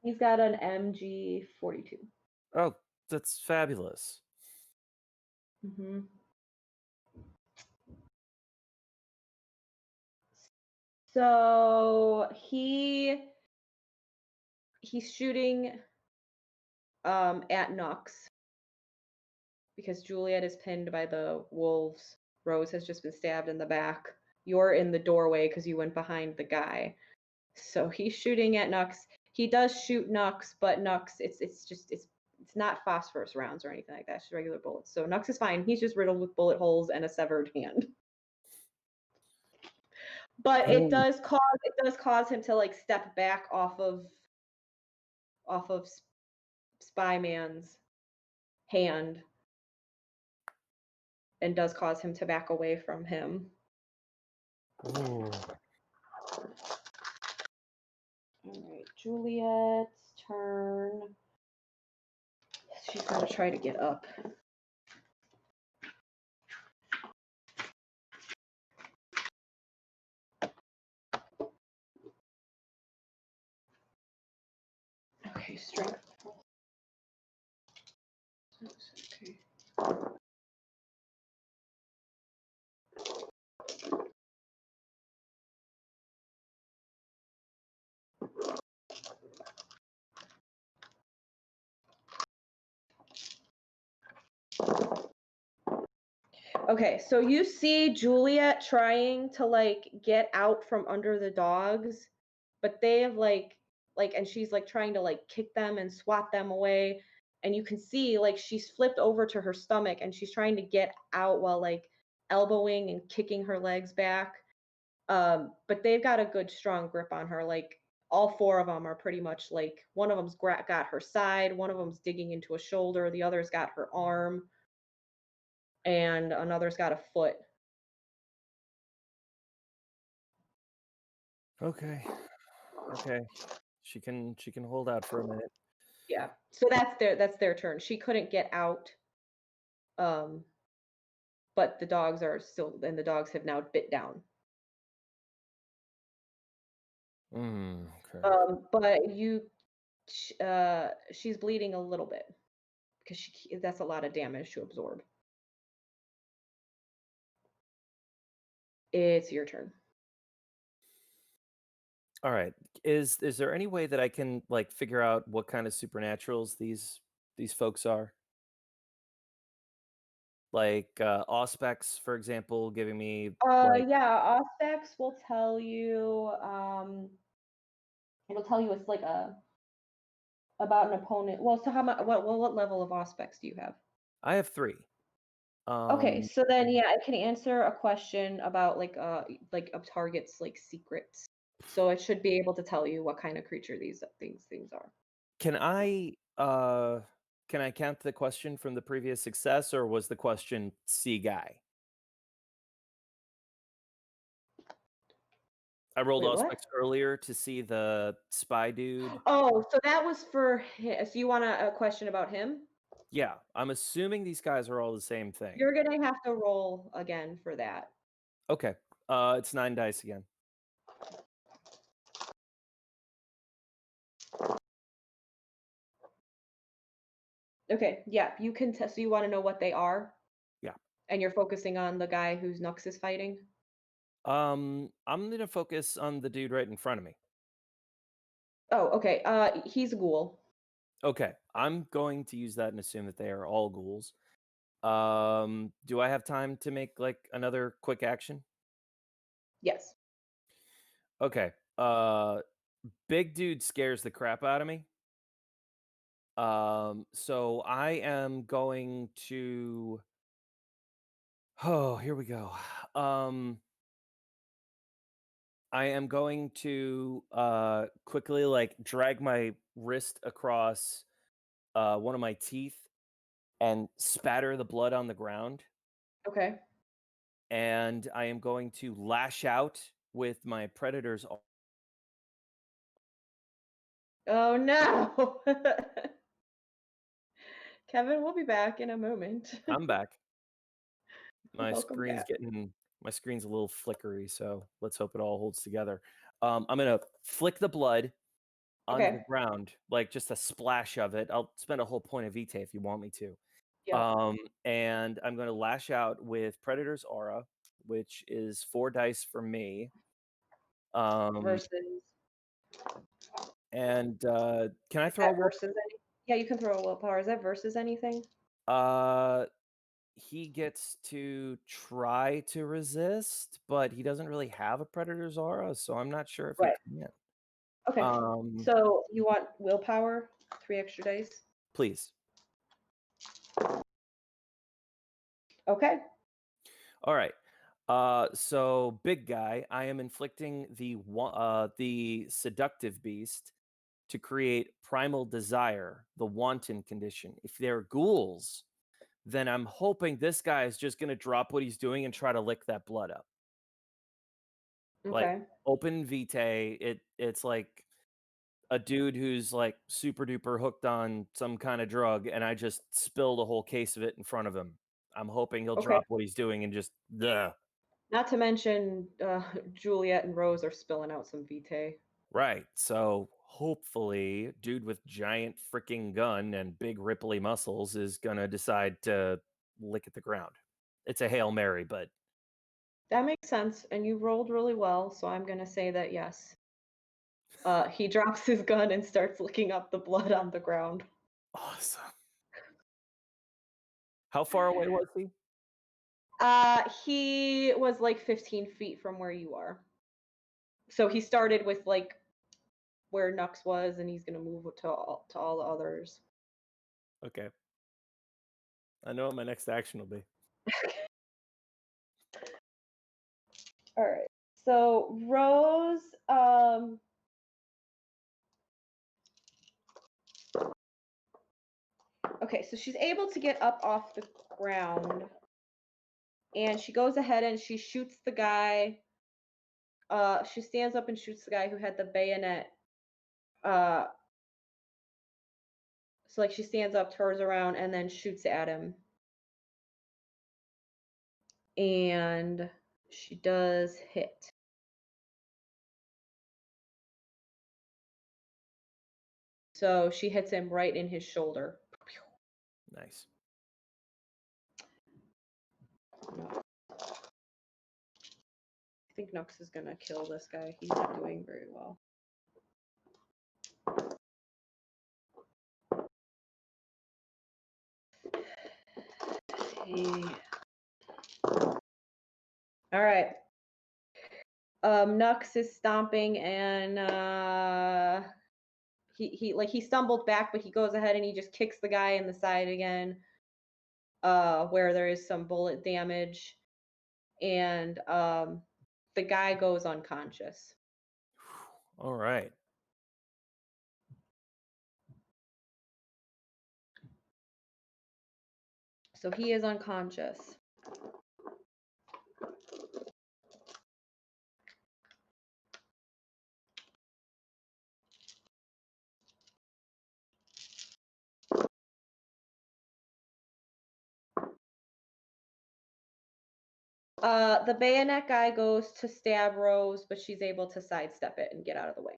He's got an MG-42. Oh, that's fabulous. Mm-hmm. So he's shooting at Nux because Juliet is pinned by the wolves. Rose has just been stabbed in the back. You're in the doorway because you went behind the guy. So he's shooting at Nux. He does shoot Nux, but Nux, it's not phosphorus rounds or anything like that. It's just regular bullets. So Nux is fine. He's just riddled with bullet holes and a severed hand. But it does cause him to like step back off of Spyman's hand, and does cause him to back away from him. Ooh. All right, Juliet's turn. She's gonna try to get up. Okay, strength. Okay. Okay, so you see Juliet trying to like get out from under the dogs, but they have like and she's like trying to like kick them and swat them away, and you can see like she's flipped over to her stomach and she's trying to get out while like elbowing and kicking her legs back. But they've got a good strong grip on her. Like all 4 of them are pretty much like one of them's got her side, one of them's digging into a shoulder, the other's got her arm, and another's got a foot. Okay. She can hold out for a minute. Yeah. So that's their turn. She couldn't get out. But the dogs are still, and the dogs have now bit down. Okay. But she's bleeding a little bit because that's a lot of damage to absorb. It's your turn. All right. Is there any way that I can like figure out what kind of supernaturals these folks are? Like Auspex, for example, giving me like Yeah, Auspex will tell you. It'll tell you it's like about an opponent. Well, so how much? What level of Auspex do you have? I have 3. Okay, so then yeah, I can answer a question about like a target's like secrets. So it should be able to tell you what kind of creature these things are. Can I count the question from the previous success, or was the question C guy? I rolled Wait, what? Auspex earlier to see the spy dude. Oh, so that was for him. So you want a question about him? Yeah, I'm assuming these guys are all the same thing. You're gonna have to roll again for that. Okay. It's 9 dice again. Okay, yeah, you can test. So you want to know what they are? Yeah. And you're focusing on the guy who's Nux is fighting? I'm gonna focus on the dude right in front of me. Oh, okay. He's a ghoul. Okay, I'm going to use that and assume that they are all ghouls. Do I have time to make like another quick action? Yes. Okay. Big dude scares the crap out of me. So I am going to. Oh, here we go. I am going to quickly like drag my wrist across one of my teeth and spatter the blood on the ground. Okay. And I am going to lash out with my predator's. Oh no. Kevin, we'll be back in a moment. I'm back. Welcome back. My screen's a little flickery, so let's hope it all holds together. I'm gonna flick the blood onto the Okay. ground, like just a splash of it. I'll spend a whole point of vitae if you want me to. Yeah. And I'm gonna lash out with Predator's Aura, which is 4 dice for me. Versus. And can I Is throw a that wolf? versus any? Yeah, you can throw a willpower. Is that versus anything? He gets to try to resist, but he doesn't really have a Predator's Aura, so I'm not sure if he Right. can. Okay. So you want willpower? 3 extra dice? Please. Okay. All right. So big guy, I am inflicting the seductive beast to create primal desire, the wanton condition. If they're ghouls, then I'm hoping this guy is just gonna drop what he's doing and try to lick that blood up. Like Okay. open vitae, it's like a dude who's like super duper hooked on some kind of drug, and I just spilled a whole case of it in front of him. I'm hoping he'll Okay. drop what he's doing and just Bleh. Not to mention, Juliet and Rose are spilling out some vitae. Right. So hopefully, dude with giant freaking gun and big ripply muscles is gonna decide to lick at the ground. It's a Hail Mary, but That makes sense, and you rolled really well, so I'm gonna say that yes. He drops his gun and starts licking up the blood on the ground. awesome. How far away was he? He was like 15 feet from where you are. So he started with like where Nux was, and he's gonna move to all the others. Okay. I know what my next action will be. All right. So Rose, Okay, so she's able to get up off the ground, and she goes ahead and she shoots the guy. She stands up and shoots the guy who had the bayonet. So like she stands up, turns around, and then shoots at him. And she does hit. So she hits him right in his shoulder. Nice. I think Nux is gonna kill this guy. He's not doing very well. All right. Nux is stomping, and he stumbled back, but he goes ahead and he just kicks the guy in the side again, where there is some bullet damage, and the guy goes unconscious. All right. So he is unconscious. The bayonet guy goes to stab Rose, but she's able to sidestep it and get out of the way.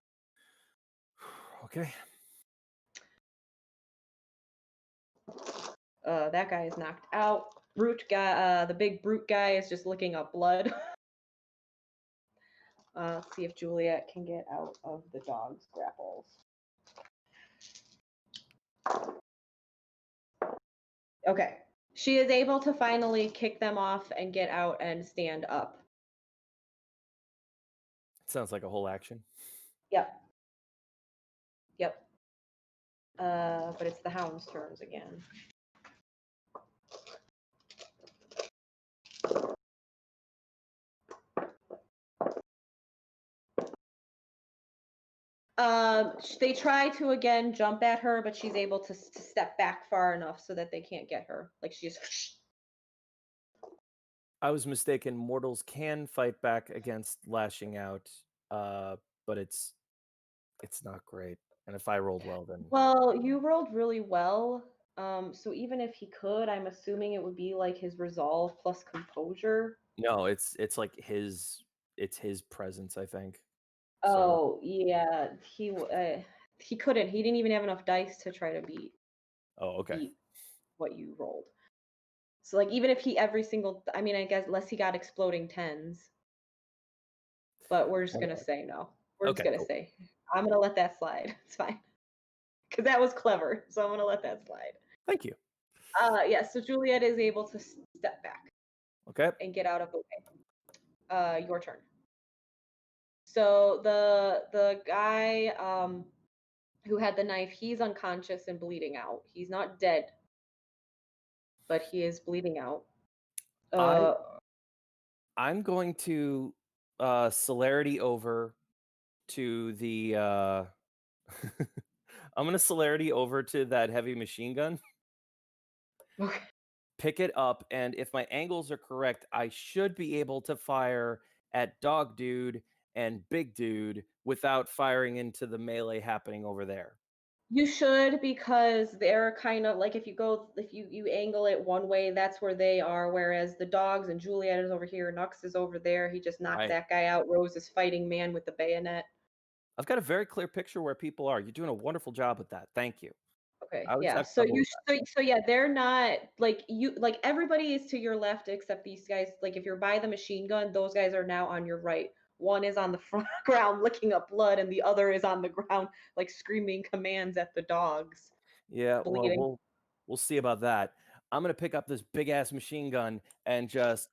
Okay. That guy is knocked out. Brute guy, the big brute guy is just licking up blood. Let's see if Juliet can get out of the dog's grapples. Okay. She is able to finally kick them off and get out and stand up. Sounds like a whole action. Yep. But it's the hound's turns again. They try to again jump at her, but she's able to step back far enough so that they can't get her. Like she just. I was mistaken. Mortals can fight back against lashing out, but it's not great. And if I rolled well, then Well, you rolled really well. So even if he could, I'm assuming it would be like his resolve plus composure. no, it's like his presence, I think. Oh yeah, he couldn't. He didn't even have enough dice to try to beat Okay. what you rolled. So like even if he every single, I mean, I guess unless he got exploding tens, but we're just gonna say no. We're just gonna say I'm gonna let that slide. It's fine because that was clever. So I'm gonna let that slide. Thank you. Yeah. So Juliet is able to step back. Okay. And get out of the way. Your turn. So the guy who had the knife, he's unconscious and bleeding out. He's not dead, but he is bleeding out. I'm going to celerity over to the I'm going to celerity over to that heavy machine gun. Okay. Pick it up, and if my angles are correct, I should be able to fire at Dog Dude and Big Dude without firing into the melee happening over there. You should, because they're kind of like if you angle it one way, that's where they are. Whereas the dogs and Juliet is over here, Nux is over there. He just knocked that guy out. Rose is fighting man with the bayonet. I've got a very clear picture where people are. You're doing a wonderful job with that. Thank you. Okay, yeah. So yeah, they're not like everybody is to your left except these guys. Like if you're by the machine gun, those guys are now on your right. One is on the front ground licking up blood, and the other is on the ground like screaming commands at the dogs. Yeah, bleeding. well, we'll see about that. I'm gonna pick up this big ass machine gun and just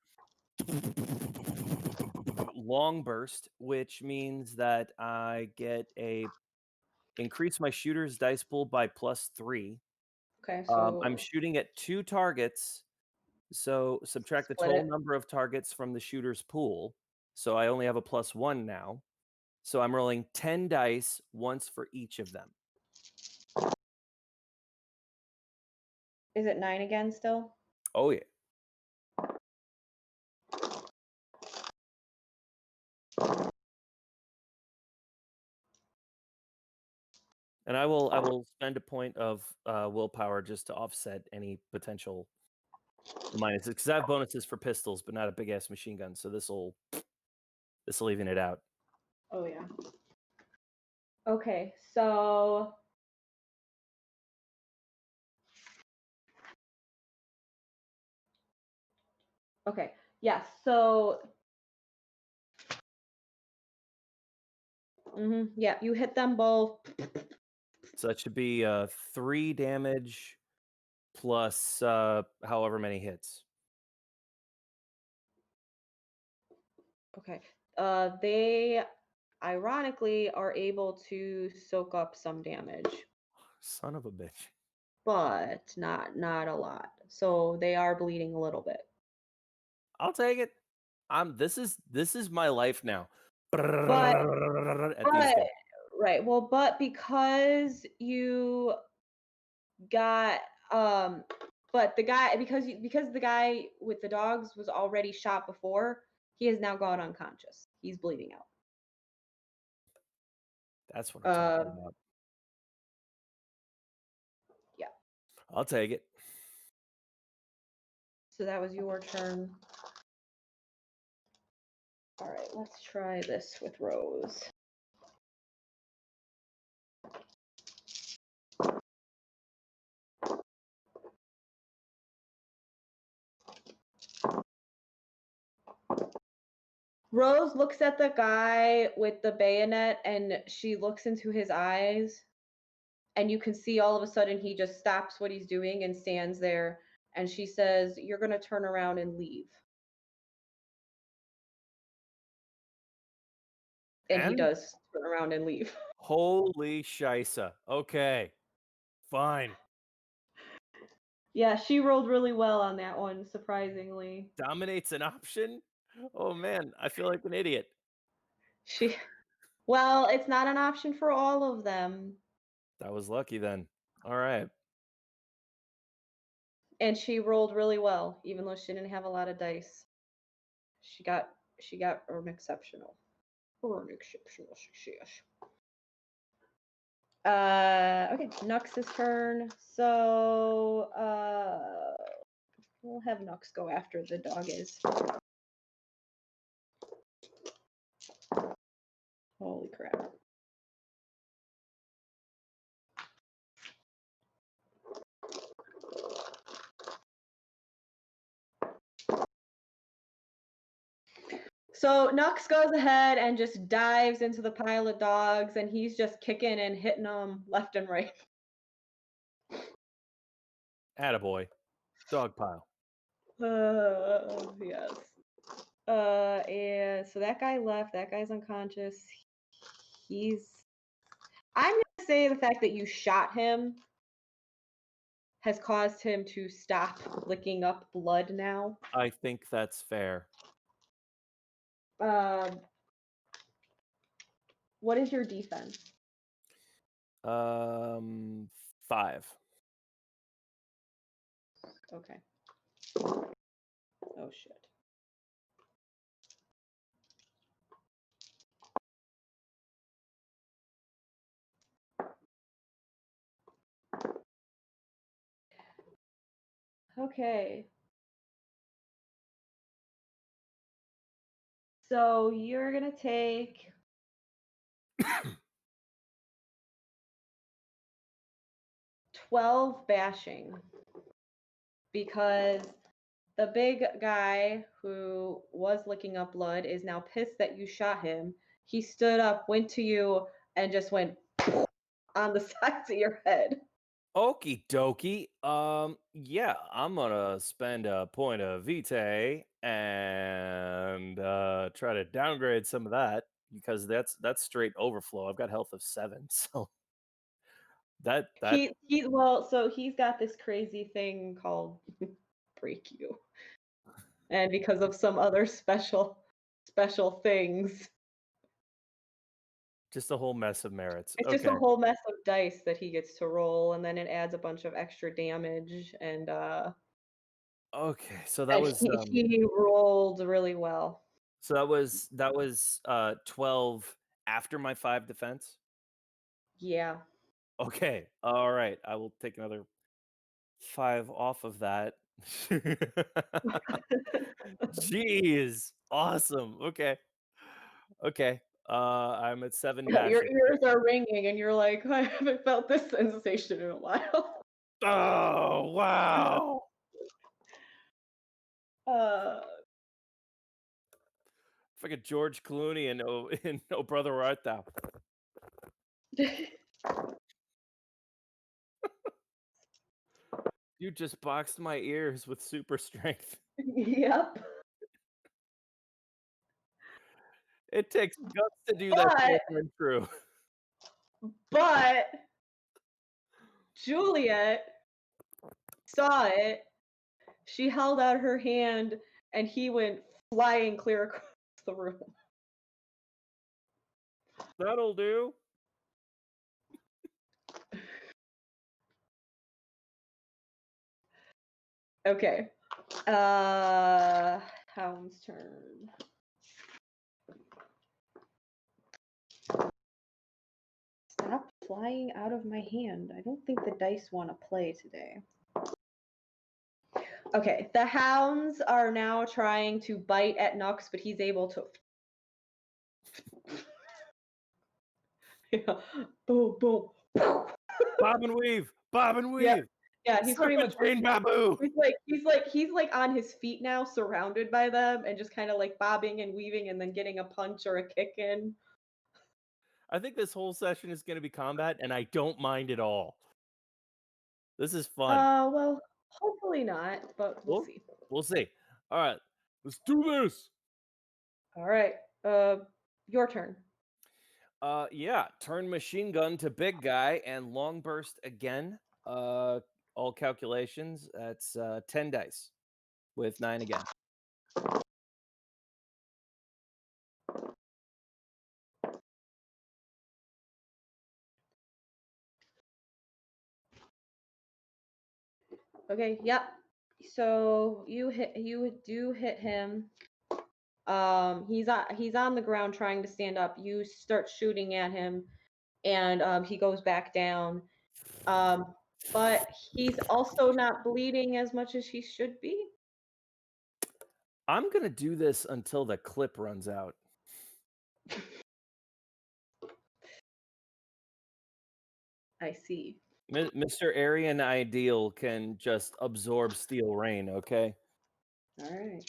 long burst, which means that I get increase my shooter's dice pool by +3. Okay, so I'm shooting at 2 targets, so subtract the total number of targets from the shooter's pool. So I only have a +1 now. So I'm rolling 10 dice, once for each of them. Is it 9 again still? Oh yeah. And I will spend a point of willpower just to offset any potential minuses, because I have bonuses for pistols, but not a big ass machine gun. So this will even it out. Oh yeah. Okay, so okay, yes. So yeah, you hit them both. So that should be 3 damage plus however many hits. Okay. They ironically are able to soak up some damage, Son of a bitch. but not a lot. So they are bleeding a little bit. I'll take it. This is my life now. But At these guys. right. Well, but because you got but the guy because the guy with the dogs was already shot before, he has now gone unconscious. He's bleeding out. That's what I'm talking about. Yeah. I'll take it. So that was your turn. All right, let's try this with Rose. Rose looks at the guy with the bayonet and she looks into his eyes, and you can see all of a sudden he just stops what he's doing and stands there, and she says, "You're going to turn around and leave." And he does turn around and leave. Holy shisa. Okay. Fine. Yeah, she rolled really well on that one, surprisingly. Dominates an option? Oh man, I feel like an idiot. Well, it's not an option for all of them. That was lucky then. All right. And she rolled really well, even though she didn't have a lot of dice. She got an exceptional. Or an exceptional success. Okay, Nux's turn. So we'll have Nux go after the doggies. Holy crap. So Nux goes ahead and just dives into the pile of dogs, and he's just kicking and hitting them left and right. Attaboy. Dog pile. Yes. And so that guy left. That guy's unconscious. I'm gonna say the fact that you shot him has caused him to stop licking up blood now. I think that's fair. What is your defense? 5. Okay. Oh shit. Okay. So you're gonna take 12 bashing because the big guy who was licking up blood is now pissed that you shot him. He stood up, went to you, and just went on the sides of your head. Okie dokie. Yeah, I'm gonna spend a point of vitae and try to downgrade some of that, because that's straight overflow. I've got health of 7, so that So he's got this crazy thing called break you, and because of some other special things, Just a whole mess of merits. It's just Okay. a whole mess of dice that he gets to roll, and then it adds a bunch of extra damage, and Okay. So that was he rolled really well. so that was 12 after my 5 defense. Yeah. Okay. All right. I will take another 5 off of that. Jeez. Awesome. Okay. Okay. I'm at 7 Your bashing. ears are ringing, and you're like, I haven't felt this sensation in a while. Oh, wow. Uh, It's like a George Clooney in Oh Brother Where Art Thou. You just boxed my ears with super strength. yep. It takes guts to do that But Ventrue. but Juliet saw it. She held out her hand, and he went flying clear across the room. That'll do. Okay. Hound's turn. Stop flying out of my hand. I don't think the dice want to play today. Okay, the hounds are now trying to bite at Nux, but he's able to. Yeah. Boom, boom. Bob and weave. Bob and weave. Yeah, yeah. He's pretty much. Serpentine Babu. He's like on his feet now, surrounded by them, and just kind of like bobbing and weaving, and then getting a punch or a kick in. I think this whole session is going to be combat, and I don't mind at all. This is fun. Well, hopefully not, but we'll see. We'll see. All right, let's do this. All right. Your turn. Yeah, turn machine gun to big guy and long burst again. All calculations. That's 10 dice with 9 again. Okay. Yep. So you do hit him. He's on the ground trying to stand up. You start shooting at him, and he goes back down. But he's also not bleeding as much as he should be. I'm gonna do this until the clip runs out. I see. Mr. Aryan Ideal can just absorb steel rain, okay? All right.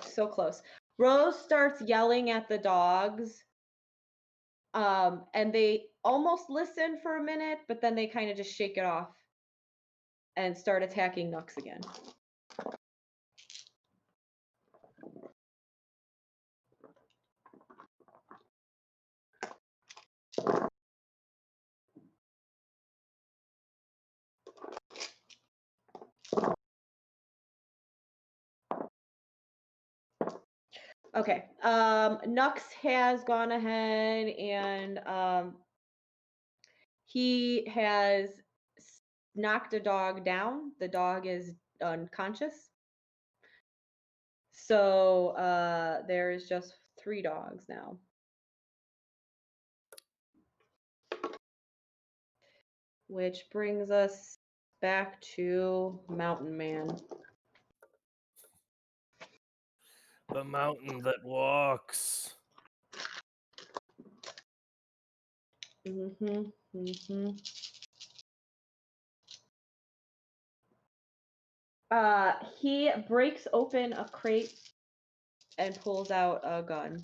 So close. Rose starts yelling at the dogs. And they almost listen for a minute, but then they kind of just shake it off and start attacking Nux again. Okay. Nux has gone ahead and he has knocked a dog down. The dog is unconscious. So there is just 3 dogs now. Which brings us back to Mountain Man. The mountain that walks. Mm-hmm. Mm-hmm. He breaks open a crate and pulls out a gun,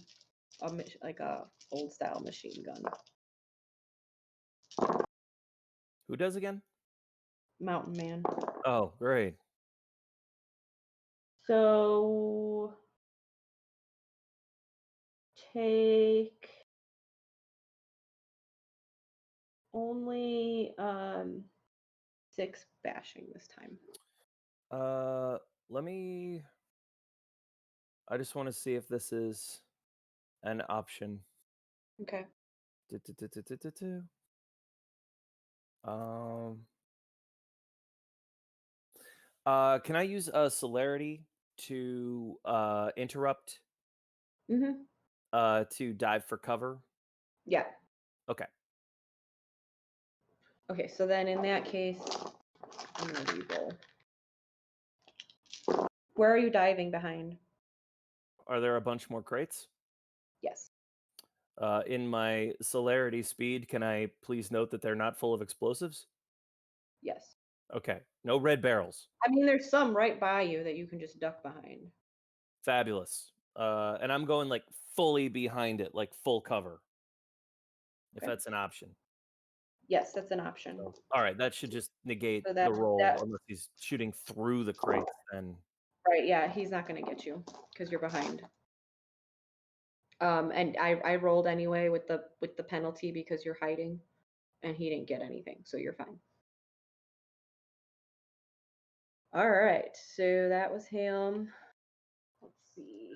like a old style machine gun. Who does again? Mountain Man. Oh, great. So take only 6 bashing this time. Let me I just want to see if this is an option. Okay. Can I use a celerity to interrupt to dive for cover? Yeah. Okay. Okay, so then in that case, I'm going to re-roll. Where are you diving behind? Are there a bunch more crates? Yes. In my celerity speed, can I please note that they're not full of explosives? Yes. Okay. No red barrels. I mean, there's some right by you that you can just duck behind. Fabulous. And I'm going like fully behind it, like full cover. If Okay. that's an option. Yes, that's an option. So, all right, that should just negate So the roll unless he's shooting through the crates then. Right, yeah, he's not going to get you because you're behind. And I rolled anyway with the penalty because you're hiding, and he didn't get anything, so you're fine. All right, so that was him. Let's see.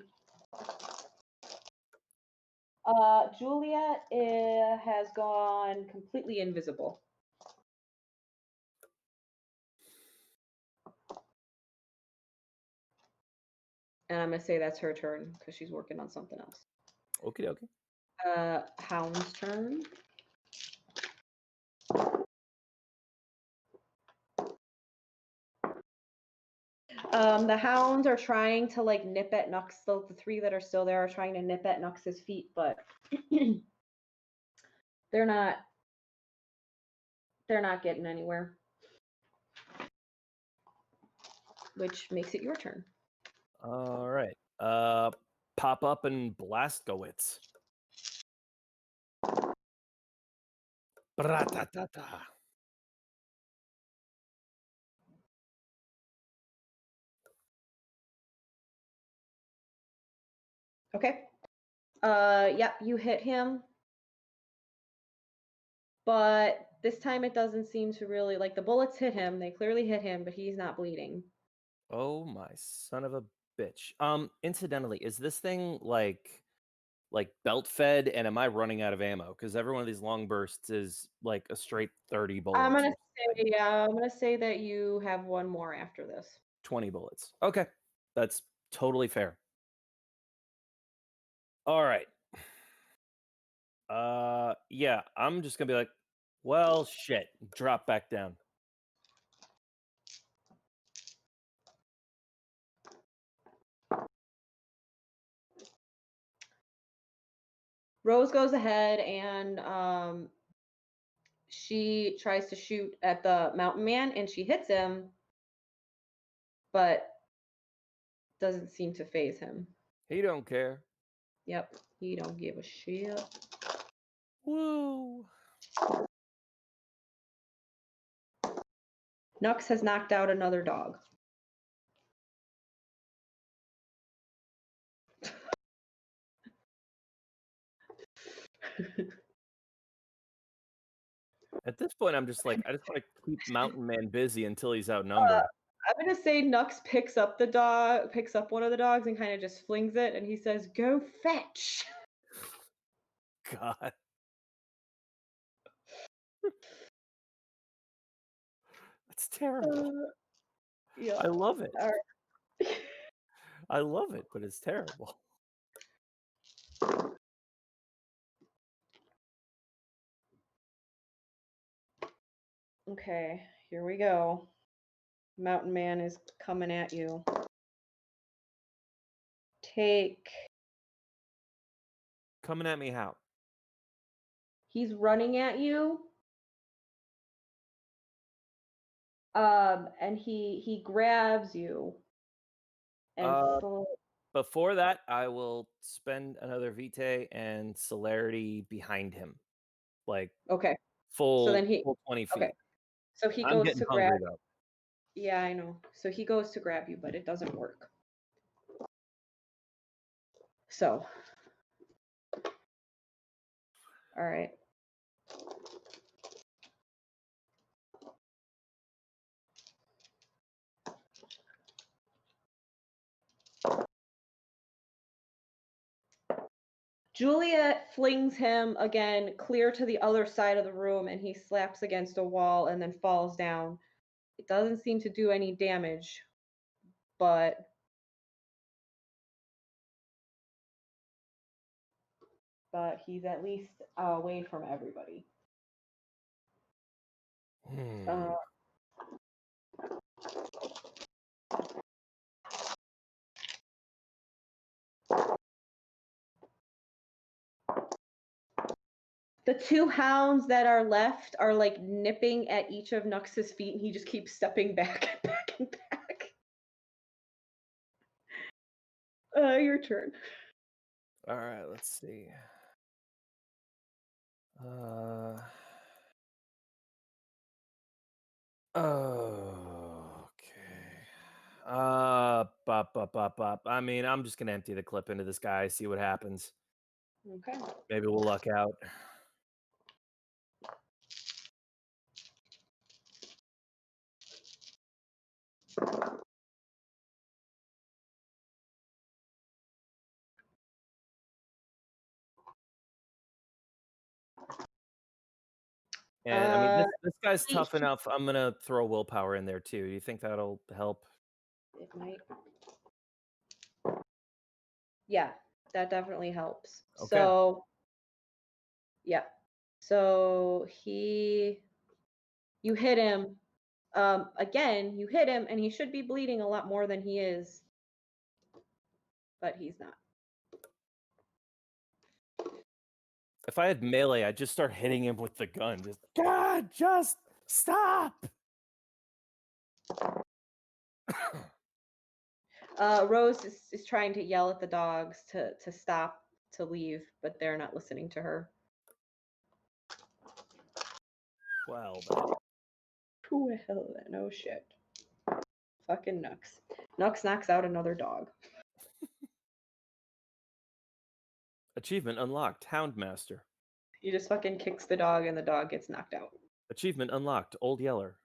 Juliet has gone completely invisible. And I'm going to say that's her turn because she's working on something else. Okie dokie. Hound's turn. The hounds are trying to like nip at Nux. The three that are still there are trying to nip at Nux's feet, but they're not getting anywhere. Which makes it your turn. All right. Pop up and Blastgowitz. Bra-ta-ta-ta. Okay. Yeah, you hit him. But this time it doesn't seem to really, like, the bullets hit him. They clearly hit him, but he's not bleeding. Oh my son of a bitch. Incidentally, is this thing like belt fed, and am I running out of ammo? Because every one of these long bursts is like a straight 30 bullets. I'm gonna say that you have one more after this. 20 bullets. Okay. That's totally fair. All right. Yeah, I'm just gonna be like, well, shit. Drop back down. Rose goes ahead and she tries to shoot at the mountain man and she hits him, but doesn't seem to phase him. He don't care. Yep, he don't give a shit. Woo. Nux has knocked out another dog. At this point, I'm just like, I just want to keep Mountain Man busy until he's outnumbered. I'm gonna say Nux picks up one of the dogs and kind of just flings it, and he says, "Go fetch." God. That's terrible. Yeah. I love it. All right. I love it, but it's terrible. Okay, here we go. Mountain Man is coming at you. Coming at me how? He's running at you. And he grabs you. And before that, I will spend another vitae and celerity behind him. Like okay. full, So then full 20 feet. Okay. So he I'm goes getting to hungry, grab. though. Yeah, I know. So he goes to grab you, but it doesn't work. So. All right. Juliet flings him again clear to the other side of the room, and he slaps against a wall and then falls down. It doesn't seem to do any damage, but he's at least away from everybody. The two hounds that are left are like nipping at each of Nux's feet, and he just keeps stepping back and back and back. Your turn. All right, let's see. Okay. Bop. I mean, I'm just gonna empty the clip into this guy, see what happens. Okay. Maybe we'll luck out. And I mean, this guy's tough enough. I'm gonna throw willpower in there too. Do you think that'll help? It might. Yeah, that definitely helps. Okay. So, yeah. So you hit him. Again, you hit him, and he should be bleeding a lot more than he is, but he's not. If I had melee, I'd just start hitting him with the gun. Just stop. Rose is trying to yell at the dogs to stop, to leave, but they're not listening to her. Well, Who the hell then? No shit. Fucking Nux. Nux knocks out another dog. Achievement unlocked. Houndmaster. He just fucking kicks the dog, and the dog gets knocked out. Achievement unlocked. Old Yeller.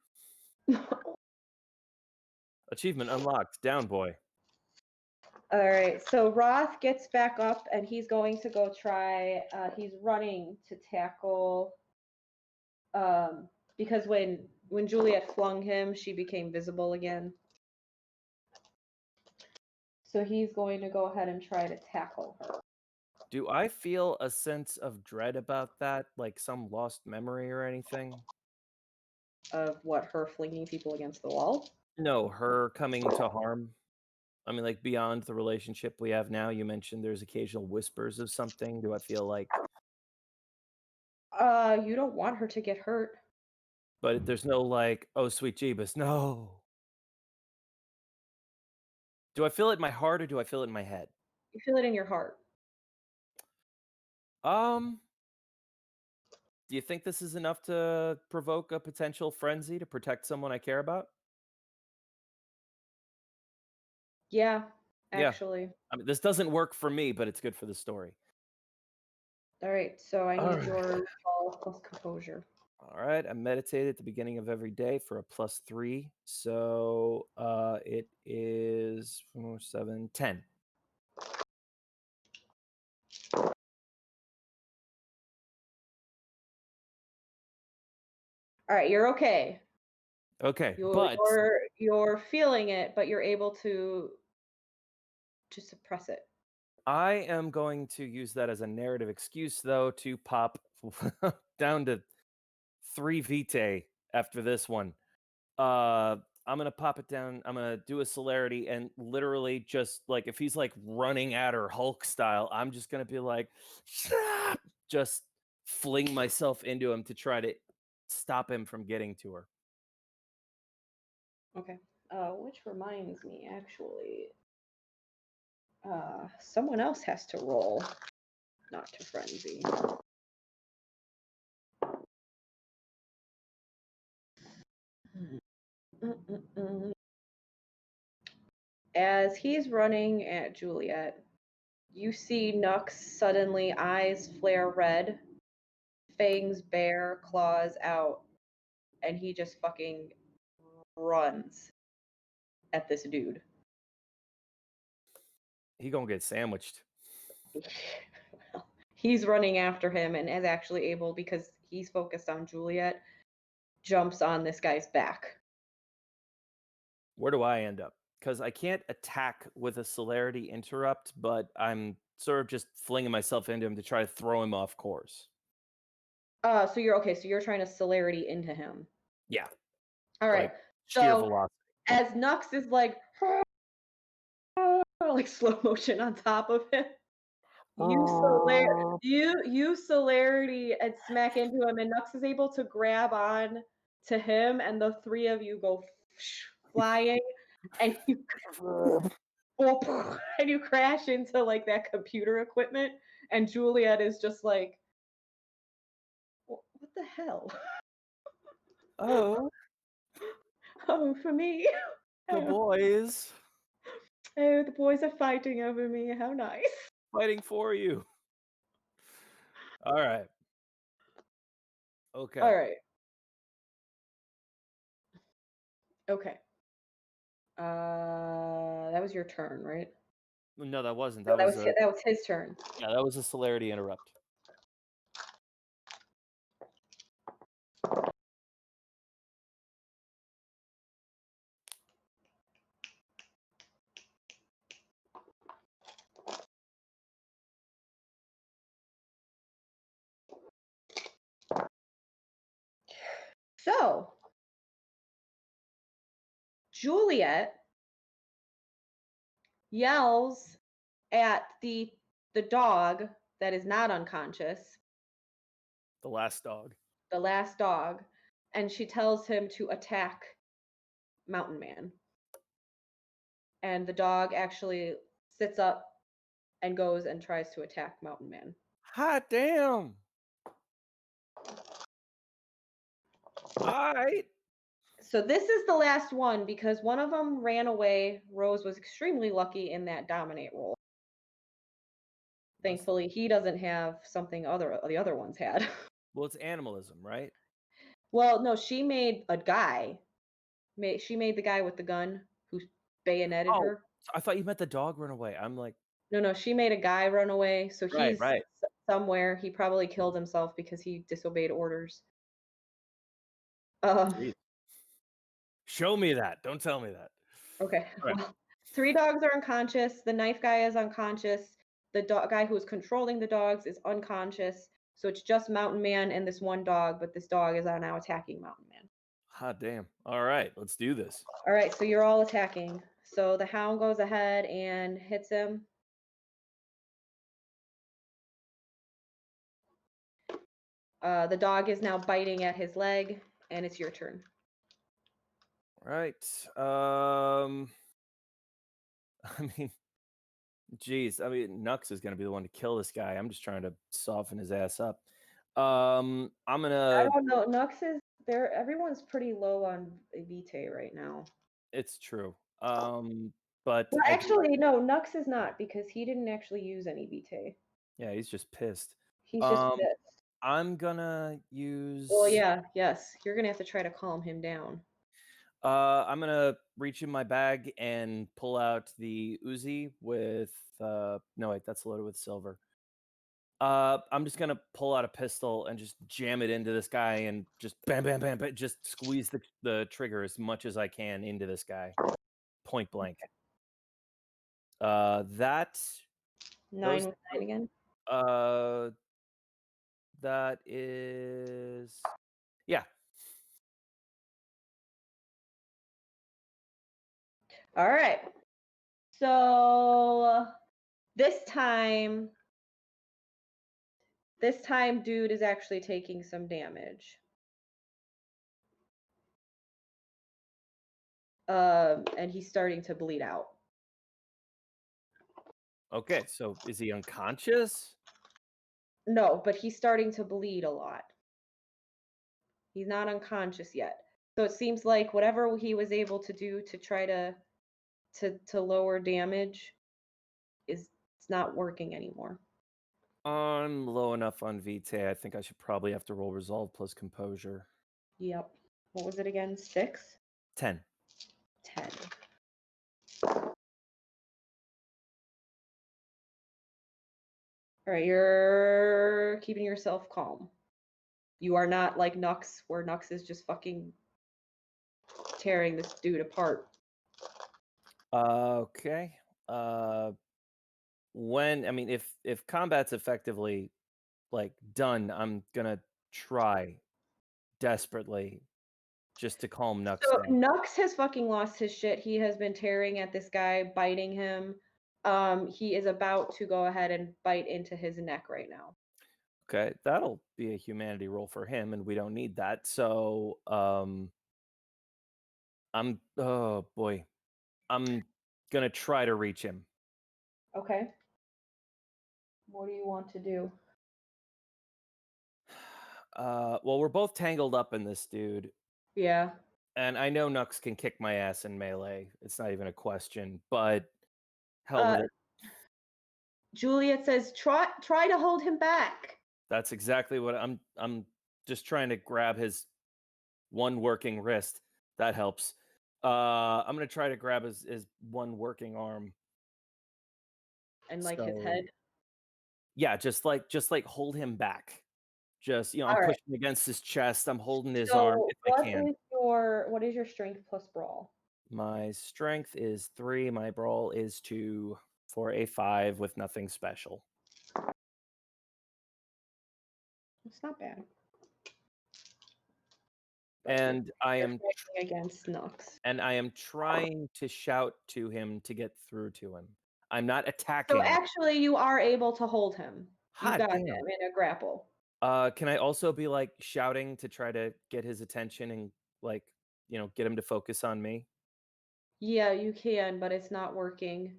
Achievement unlocked. Down Boy. All right, so Roth gets back up, and he's going to go try. He's running to tackle. Because when Juliet flung him, she became visible again. So he's going to go ahead and try to tackle her. Do I feel a sense of dread about that? Like some lost memory or anything? Of what, her flinging people against the wall? No, her coming to harm. I mean, like beyond the relationship we have now, you mentioned there's occasional whispers of something. Do I feel like... You don't want her to get hurt. But there's no like, oh, sweet Jeebus, no. Do I feel it in my heart or do I feel it in my head? You feel it in your heart. Do you think this is enough to provoke a potential frenzy to protect someone I care about? Yeah, actually. Yeah. I mean, this doesn't work for me, but it's good for the story. All right, so I need your resolve plus composure. All right, I meditate at the beginning of every day for a +3. So it is 4, 7, 10. All right, you're okay. Okay, you're feeling it, but you're able to suppress it. I am going to use that as a narrative excuse, though, to pop down to 3 vitae after this one. I'm gonna pop it down. I'm gonna do a celerity and literally just like if he's like running at her Hulk style, I'm just gonna be like, stop! Just fling myself into him to try to stop him from getting to her. Okay. Which reminds me, actually, someone else has to roll, not to frenzy. As he's running at Juliet, you see Nux suddenly eyes flare red, fangs bare, claws out, and he just fucking runs at this dude. He gonna get sandwiched. he's running after him and is actually able, because he's focused on Juliet, jumps on this guy's back. Where do I end up? Because I can't attack with a celerity interrupt, but I'm sort of just flinging myself into him to try to throw him off course. So you're trying to celerity into him. Yeah. All right. Like sheer velocity. As Nux is like slow motion on top of him, you celerity and smack into him, and Nux is able to grab on to him, and the three of you go flying, and you and you crash into like that computer equipment, and Juliet is just like, what the hell? Oh, For me. the boys Oh, the boys are fighting over me. How nice. fighting for you. All right. Okay. All right. Okay. That was your turn, right? No, that wasn't. No, that was his turn. Yeah, that was a celerity interrupt. So, Juliet yells at the dog that is not unconscious, The last dog. the last dog, and she tells him to attack Mountain Man. And the dog actually sits up and goes and tries to attack Mountain Man. Hot damn. All right. So this is the last one, because one of them ran away. Rose was extremely lucky in that dominate roll. Thankfully, he doesn't have something the other ones had. Well, it's animalism, right? Well, no, she made a guy. She made the guy with the gun who bayoneted her. I thought you meant the dog run away. I'm like, No, she made a guy run away. So he's right. somewhere. He probably killed himself because he disobeyed orders. Show me that. Don't tell me that. Okay. Right. Well, 3 dogs are unconscious. The knife guy is unconscious. The guy who is controlling the dogs is unconscious. So it's just Mountain Man and this one dog, but this dog is now attacking Mountain Man. Hot damn. All right, let's do this. All right, so you're all attacking. So the hound goes ahead and hits him. The dog is now biting at his leg, and it's your turn. All right. I mean, geez. I mean, Nux is going to be the one to kill this guy. I'm just trying to soften his ass up. I'm gonna. I don't know. Nux is there. Everyone's pretty low on Vitae right now. It's true. But well, actually, no. Nux is not, because he didn't actually use any Vitae. Yeah, he's just pissed. He's just pissed. I'm gonna use. Well, yes. You're gonna have to try to calm him down. I'm gonna reach in my bag and pull out the Uzi with. No, wait, that's loaded with silver. I'm just gonna pull out a pistol and just jam it into this guy and just bam, bam, bam, bam, just squeeze the trigger as much as I can into this guy, point blank. That 9 with 9 again. That is, yeah. All right. So this time, dude is actually taking some damage. And he's starting to bleed out. Okay, so is he unconscious? No, but he's starting to bleed a lot. He's not unconscious yet. So it seems like whatever he was able to do to try to lower damage it's not working anymore. I'm low enough on Vitae. I think I should probably have to roll Resolve plus Composure. Yep. What was it again? 6? 10. 10. All right, you're keeping yourself calm. You are not like Nux, where Nux is just fucking tearing this dude apart. Okay. If combat's effectively like done, I'm gonna try desperately just to calm Nux So down. Nux has fucking lost his shit. He has been tearing at this guy, biting him. He is about to go ahead and bite into his neck right now. Okay, that'll be a humanity roll for him, and we don't need that. So, oh boy, I'm gonna try to reach him. Okay. What do you want to do? Well, we're both tangled up in this dude, Yeah. and I know Nux can kick my ass in melee. It's not even a question. But hell Uh, with it. Juliet says, try to hold him back. That's exactly what I'm just trying to grab his one working wrist. That helps. I'm gonna try to grab his one working arm. And like his head. Yeah, just like hold him back. Just, I'm All right. pushing against his chest. I'm holding his arm So if I can. what is your strength plus brawl? My strength is 3. My brawl is 2 for a 5 with nothing special. It's not bad. And I am fighting against Nux. And I am trying to shout to him to get through to him. I'm not attacking. So actually, you are able to hold him. You got him in a grapple. Can I also be like shouting to try to get his attention and like, get him to focus on me? Yeah, you can, but it's not working.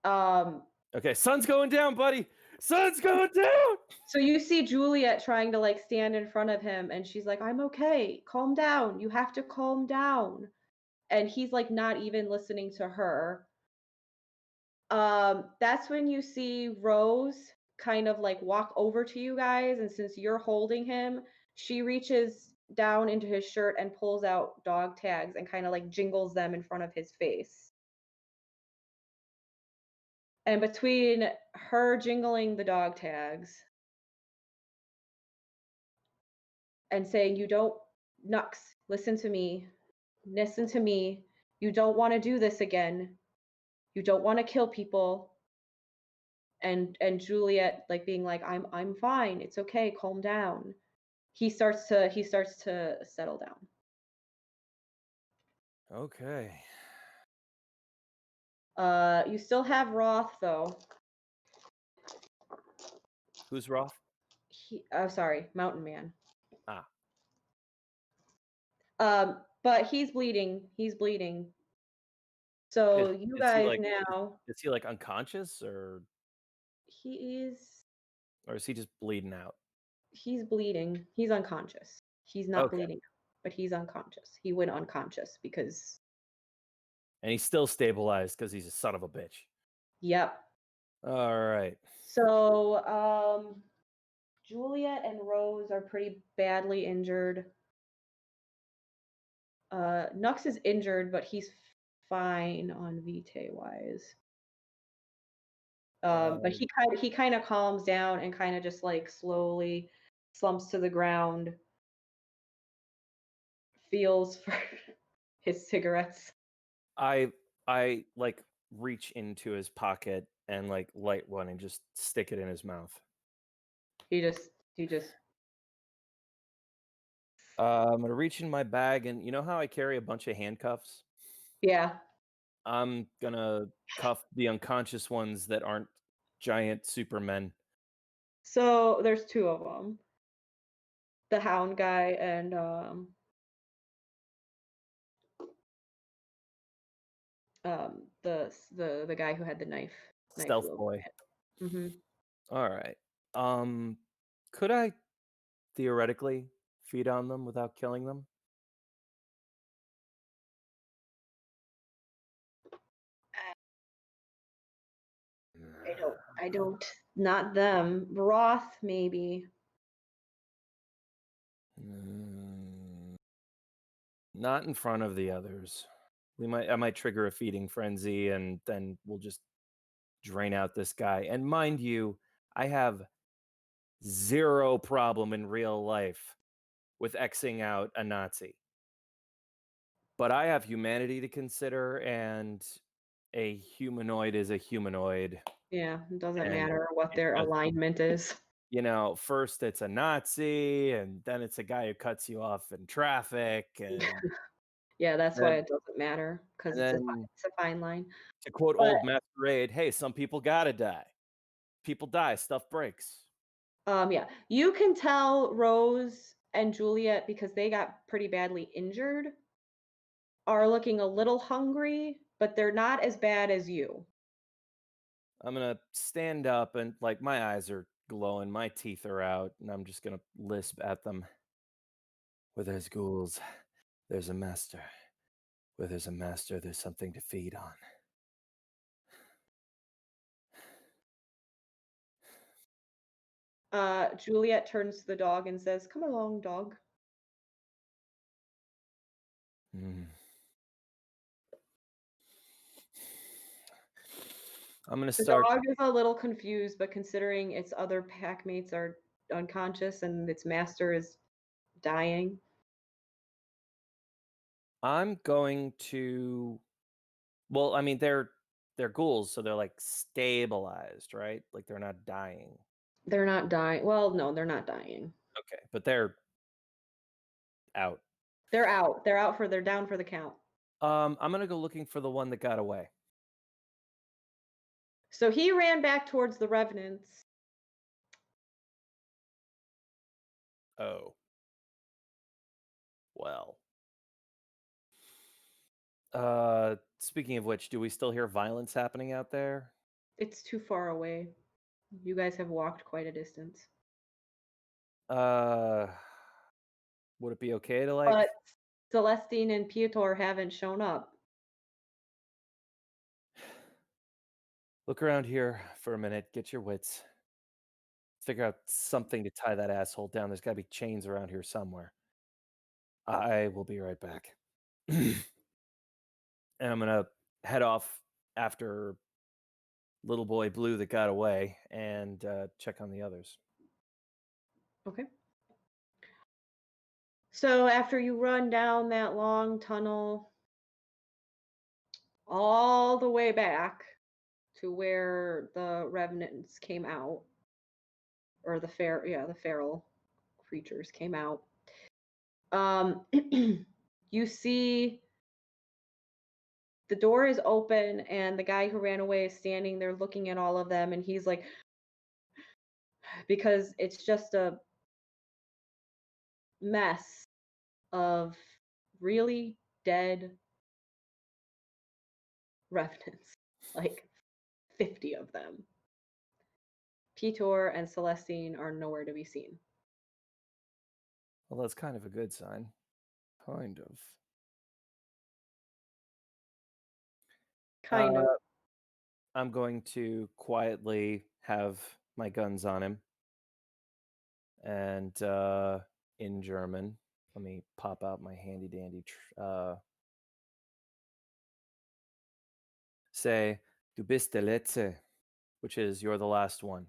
Okay, sun's going down, buddy. Sun's going down. So you see Juliet trying to like stand in front of him, and she's like, "I'm okay. Calm down. You have to calm down." And he's like not even listening to her. That's when you see Rose kind of like walk over to you guys, and since you're holding him, she reaches down into his shirt and pulls out dog tags and kind of like jingles them in front of his face. And between her jingling the dog tags and saying, "You don't, Nux, listen to me. Listen to me. You don't want to do this again. You don't want to kill people." And Juliet like being like, I'm fine. It's okay. Calm down. He starts to settle down. Okay. You still have Roth though. Who's Roth? Sorry, Mountain Man. But he's bleeding. He's bleeding. So you guys now. Is he like unconscious or He is. Or is he just bleeding out? He's bleeding. He's unconscious. He's not bleeding, but he's unconscious. He went unconscious because. And he's still stabilized because he's a son of a bitch. Yep. All right. So, Juliet and Rose are pretty badly injured. Nux is injured, but he's fine on Vitae wise. But he kind of calms down and kind of just like slowly slumps to the ground, feels for his cigarettes. I like reach into his pocket and like light one and just stick it in his mouth. He just I'm gonna reach in my bag, and you know how I carry a bunch of handcuffs? Yeah. I'm gonna cuff the unconscious ones that aren't giant supermen. So there's 2 of them. The Hound guy and the guy who had the knife. Stealth boy. Mm-hmm. All right. Could I theoretically feed on them without killing them? I don't. Not them. Roth, maybe. Not in front of the others. I might trigger a feeding frenzy, and then we'll just drain out this guy. And mind you, I have zero problem in real life with Xing out a Nazi. But I have humanity to consider, and a humanoid is a humanoid. Yeah, it doesn't And matter what it their doesn't, alignment is. first it's a Nazi, and then it's a guy who cuts you off in traffic, and Yeah, that's why then, it doesn't matter, because and it's then a fine line. to quote But old Masquerade, hey, some people gotta die. People die, stuff breaks. yeah, you can tell Rose and Juliet, because they got pretty badly injured, are looking a little hungry, but they're not as bad as you. I'm gonna stand up, and like my eyes are glowing, my teeth are out, and I'm just gonna lisp at them. Where there's ghouls, there's a master. Where there's a master, there's something to feed on. Juliet turns to the dog and says, "Come along, dog." Mm. I'm gonna The start. dog is a little confused, but considering its other pack mates are unconscious and its master is dying. I'm going to. Well, I mean, they're ghouls, so they're like stabilized, right? Like they're not dying. They're not dying. Well, no, they're not dying. Okay, but they're out. They're out. They're down for the count. I'm gonna go looking for the one that got away. So he ran back towards the revenants. Oh. Well. Speaking of which, do we still hear violence happening out there? It's too far away. You guys have walked quite a distance. Would it be okay to But Celestine and Piotr haven't shown up. look around here for a minute, get your wits, figure out something to tie that asshole down? There's got to be chains around here somewhere. I will be right back. And I'm gonna head off after little boy Blue that got away and check on the others. Okay. So after you run down that long tunnel all the way back to where the revenants came out, or the feral creatures came out, you see the door is open and the guy who ran away is standing there looking at all of them, and he's like, because it's just a mess of really dead revenants, like 50 of them. Piotr and Celestine are nowhere to be seen. Well, that's kind of a good sign. Kind of. Kind of. I'm going to quietly have my guns on him. And in German, let me pop out my handy dandy. Say, du bist der Letzte, which is you're the last one.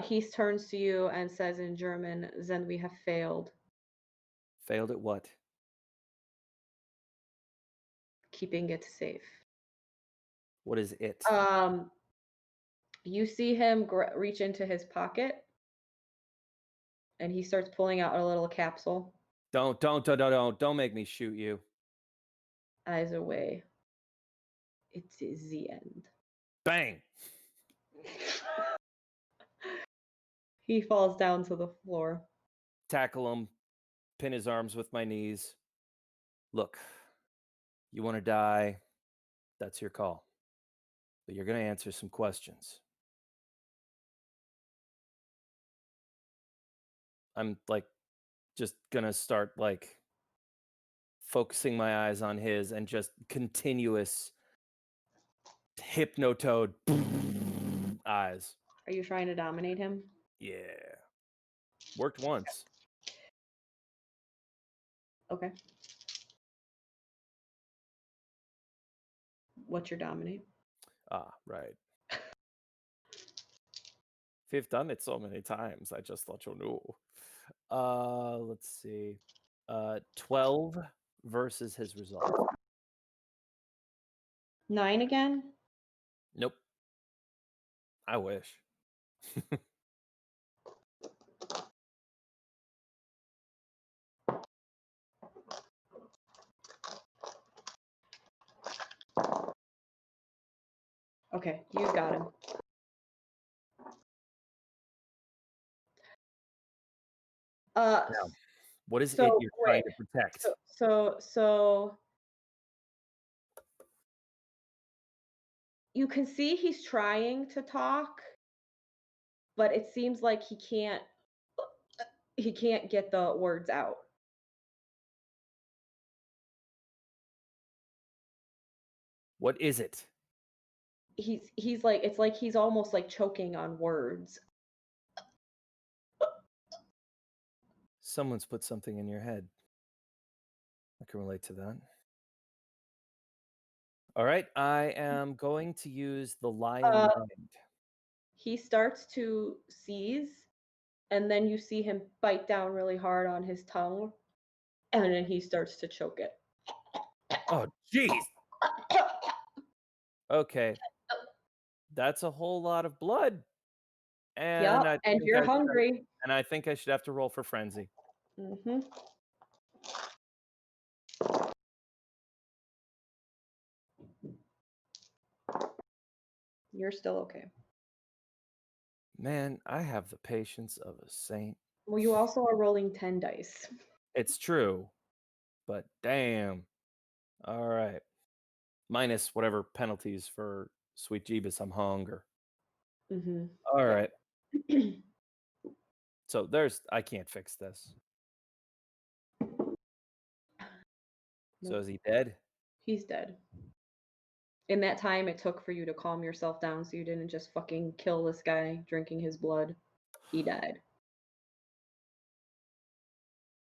He turns to you and says in German, "Then we have failed." Failed at what? Keeping it safe. What is it? You see him reach into his pocket, and he starts pulling out a little capsule. Don't make me shoot you. Eyes away. It is the end. Bang! He falls down to the floor. Tackle him, pin his arms with my knees. Look, you want to die, that's your call. But you're going to answer some questions. I'm like just going to start like focusing my eyes on his and just continuous hypnotoad eyes. Are you trying to dominate him? Yeah. Worked once. Okay. What's your dominate? Ah, right. We've done it so many times. I just thought you knew. Let's see. 12 versus his resolve. 9 again? Nope. I wish. Okay, you got him. Now, what is it so you're wait, trying to protect? so you can see he's trying to talk, but it seems like he can't get the words out. What is it? He's like, it's like he's almost like choking on words. Someone's put something in your head. I can relate to that. All right, I am going to use the lion mind. He starts to seize, and then you see him bite down really hard on his tongue, and then he starts to choke it. Oh, jeez. Okay. That's a whole lot of blood. And Yep, and you're hungry. And I think I should have to roll for frenzy. Mm-hmm. You're still okay. Man, I have the patience of a saint. Well, you also are rolling 10 dice. It's true, but damn. All right. Minus whatever penalties for sweet Jeebus, I'm hunger. Mm-hmm. All right. So I can't fix this. Nope. So is he dead? He's dead. In that time it took for you to calm yourself down so you didn't just fucking kill this guy drinking his blood, he died.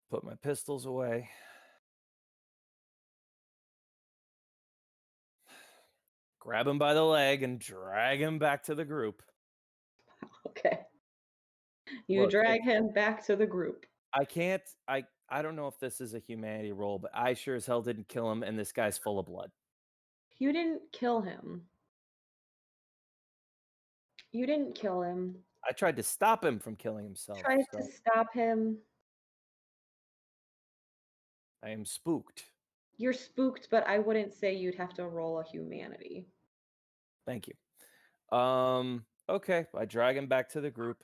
Put my pistols away. Grab him by the leg and drag him back to the group. Okay. You drag him back to the group. I don't know if this is a humanity roll, but I sure as hell didn't kill him, and this guy's full of blood. You didn't kill him. You didn't kill him. I tried to stop him from killing himself. Tried to stop him. I am spooked. You're spooked, but I wouldn't say you'd have to roll a humanity. Thank you. Okay, I drag him back to the group.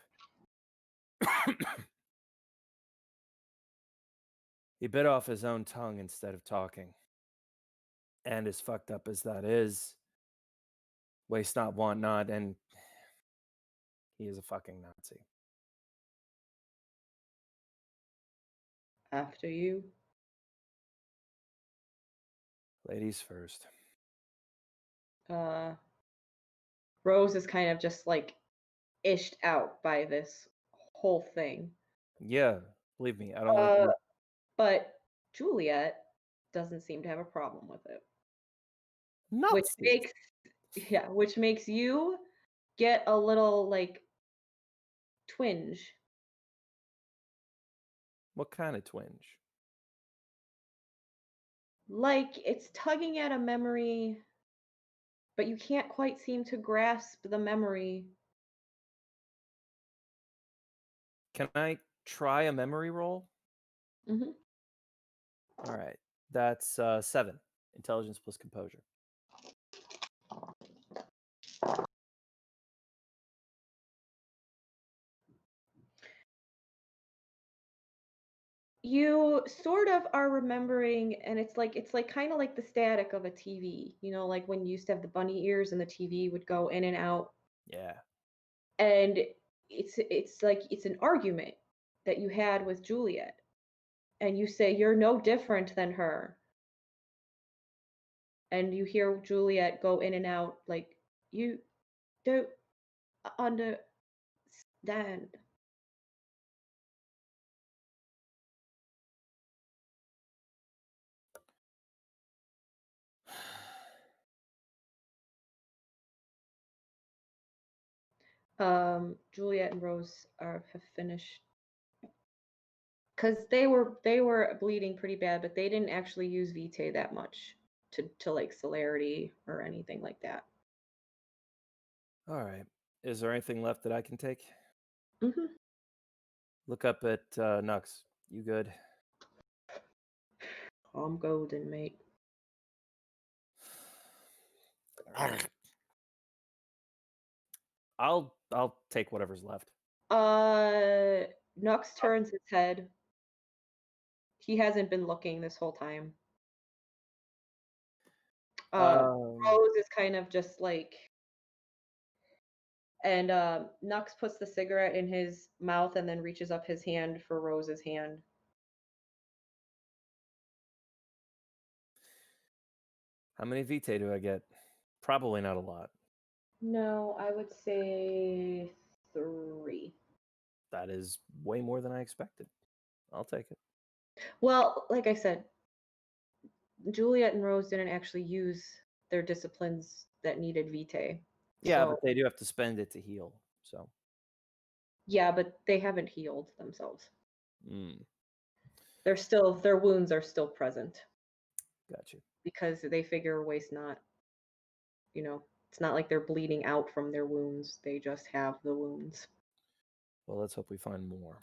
He bit off his own tongue instead of talking. And as fucked up as that is, waste not, want not, and he is a fucking Nazi. After you. Ladies first. Rose is kind of just like ished out by this whole thing. Yeah, believe me, I don't like you. But Juliet doesn't seem to have a problem with it. Nazis. Which makes you get a little like twinge. What kind of twinge? Like it's tugging at a memory, but you can't quite seem to grasp the memory. Can I try a memory roll? Mm-hmm. All right, that's 7. Intelligence plus composure. You sort of are remembering, and it's like kind of like the static of a TV, like when you used to have the bunny ears and the TV would go in and out. Yeah. And it's like it's an argument that you had with Juliet, and you say you're no different than her, and you hear Juliet go in and out like you don't understand. Juliet and Rose have finished because they were bleeding pretty bad, but they didn't actually use Vitae that much to like celerity or anything like that. All right. Is there anything left that I can take? Mm-hmm. Look up at Nux. You good? I'm golden, mate. I'll take whatever's left. Nux turns his head. He hasn't been looking this whole time. Rose is kind of just like, and Nux puts the cigarette in his mouth and then reaches up his hand for Rose's hand. How many Vitae do I get? Probably not a lot. No, I would say 3. That is way more than I expected. I'll take it. Well, like I said, Juliet and Rose didn't actually use their disciplines that needed Vitae. Yeah, but they do have to spend it to heal. So. Yeah, but they haven't healed themselves. Mm. Their wounds are still present. Gotcha. Because they figure waste not, it's not like they're bleeding out from their wounds. They just have the wounds. Well, let's hope we find more.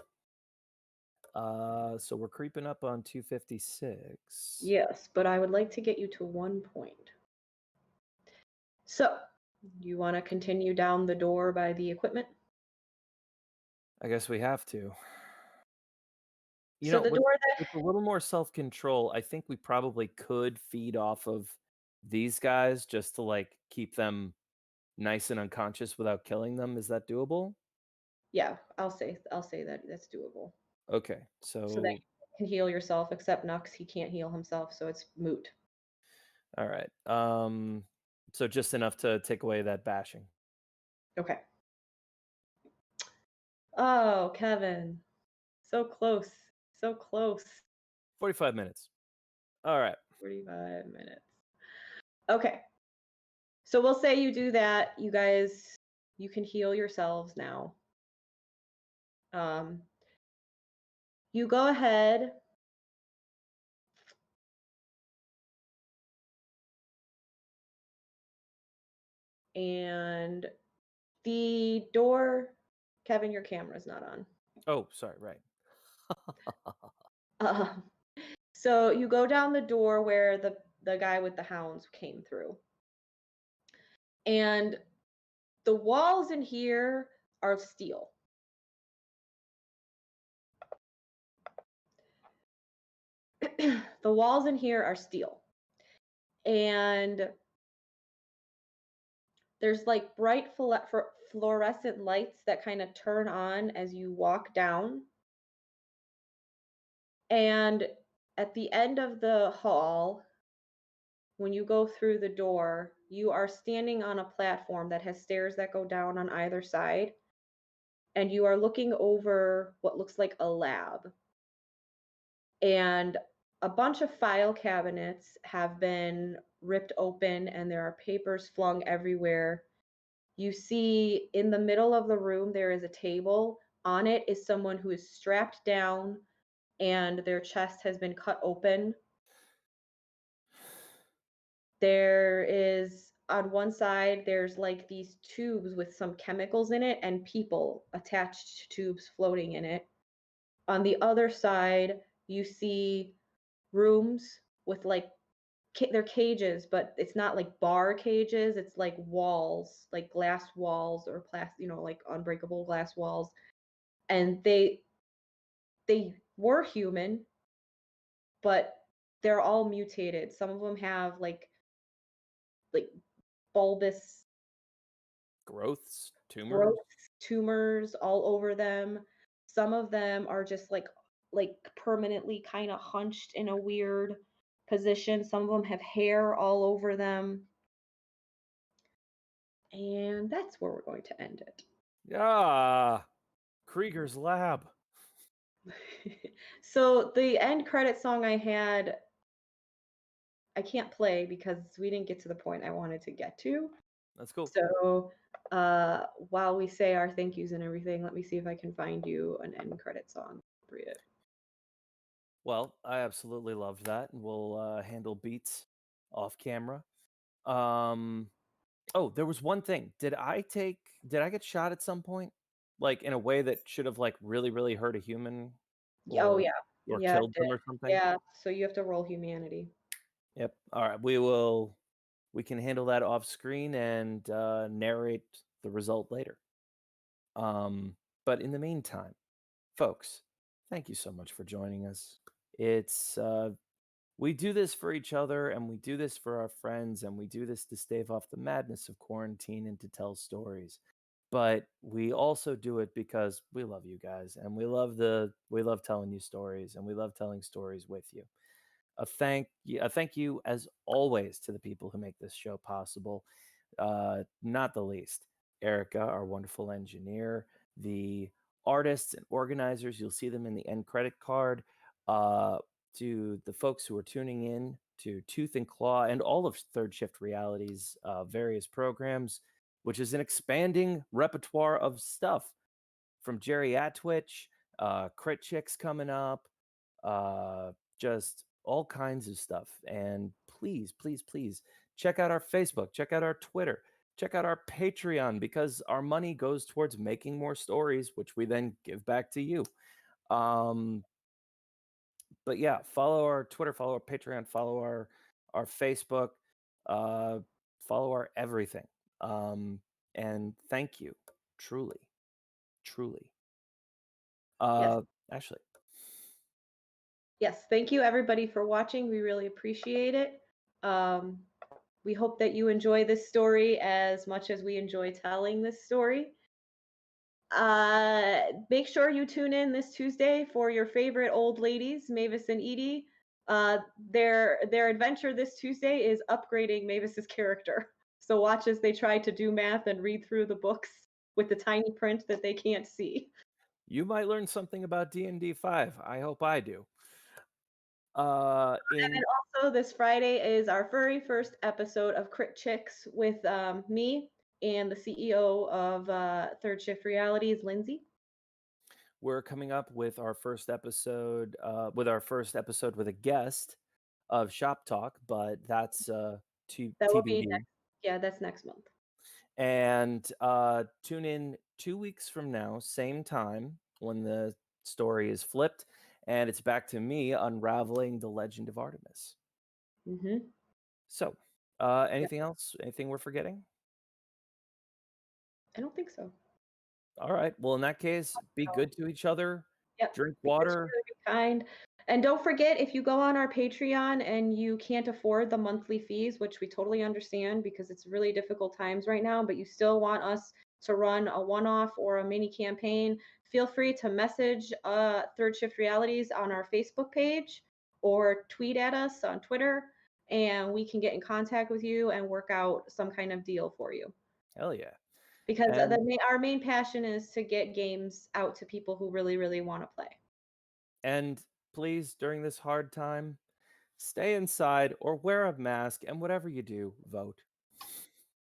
So we're creeping up on 256. Yes, but I would like to get you to 1 point. So, you want to continue down the door by the equipment? I guess we have to. The door with a little more self-control, I think we probably could feed off of these guys just to like keep them nice and unconscious without killing them. Is that doable? Yeah, I'll say that that's doable. Okay, so that you can heal yourself, except Nux, he can't heal himself, so it's moot. All right. So just enough to take away that bashing. Okay. Oh, Kevin. So close. So close. 45 minutes. All right. 45 minutes. Okay. So we'll say you do that. You guys, you can heal yourselves now. You go ahead and the door, Kevin, your camera's not on. Oh, sorry, right. So you go down the door where the guy with the hounds came through. And the walls in here are steel. The walls in here are steel. And there's like bright fluorescent lights that kind of turn on as you walk down. And at the end of the hall, when you go through the door, you are standing on a platform that has stairs that go down on either side. And you are looking over what looks like a lab. And a bunch of file cabinets have been ripped open and there are papers flung everywhere. You see in the middle of the room, there is a table. On it is someone who is strapped down and their chest has been cut open. There is, on one side, there's like these tubes with some chemicals in it and people attached to tubes floating in it. On the other side, you see rooms with like they're cages, but it's not like bar cages, it's like walls, like glass walls or like unbreakable glass walls. And they were human, but they're all mutated. Some of them have like bulbous growths, tumors all over them. Some of them are just like permanently kind of hunched in a weird position. Some of them have hair all over them. And that's where we're going to end it. Yeah. Krieger's lab. So the end credit song I had, I can't play because we didn't get to the point I wanted to get to. That's cool. So while we say our thank yous and everything, let me see if I can find you an end credit song. Read it. Well, I absolutely loved that, and we'll handle beats off camera. Oh, there was one thing. Did I get shot at some point? Like in a way that should have like really hurt a human Oh or yeah, or yeah, it killed did. them or something? Yeah, so you have to roll humanity. Yep. All right. We can handle that off screen and narrate the result later. But in the meantime, folks, thank you so much for joining us. It's we do this for each other, and we do this for our friends, and we do this to stave off the madness of quarantine and to tell stories. But we also do it because we love you guys, and we love telling you stories, and we love telling stories with you. A thank you as always to the people who make this show possible. Not the least, Erica, our wonderful engineer, the artists and organizers. You'll see them in the end credit card. To the folks who are tuning in to Tooth and Claw and all of Third Shift Reality's various programs, which is an expanding repertoire of stuff from Jerry Atwitch, Crit Chicks coming up, just all kinds of stuff. And please, please, please check out our Facebook, check out our Twitter, check out our Patreon, because our money goes towards making more stories, which we then give back to you. But yeah, follow our Twitter, follow our Patreon, follow our Facebook, follow our everything. And thank you, truly. Yes. Ashley. Yes, thank you everybody for watching. We really appreciate it. We hope that you enjoy this story as much as we enjoy telling this story. Make sure you tune in this Tuesday for your favorite old ladies, Mavis and Edie. Their adventure this Tuesday is upgrading Mavis's character. So watch as they try to do math and read through the books with the tiny print that they can't see. You might learn something about D&D 5. I hope I do. And also this Friday is our very first episode of Crit Chicks with me and the CEO of Third Shift Realities, Lindsay. We're coming up with our first episode with a guest of Shop Talk, but that's TBD. Will be next. Yeah, that's next month. And tune in 2 weeks from now, same time, when the story is flipped, and it's back to me unraveling the Legend of Artemis. Mm-hmm. So, anything else? Anything we're forgetting? I don't think so. All right. Well, in that case, be good to each other. Yep. Drink water. Be kind. And don't forget, if you go on our Patreon and you can't afford the monthly fees, which we totally understand because it's really difficult times right now, but you still want us to run a one-off or a mini campaign, feel free to message Third Shift Realities on our Facebook page or tweet at us on Twitter, and we can get in contact with you and work out some kind of deal for you. Hell yeah. Because our main passion is to get games out to people who really, really want to play. And please, during this hard time, stay inside or wear a mask, and whatever you do, vote.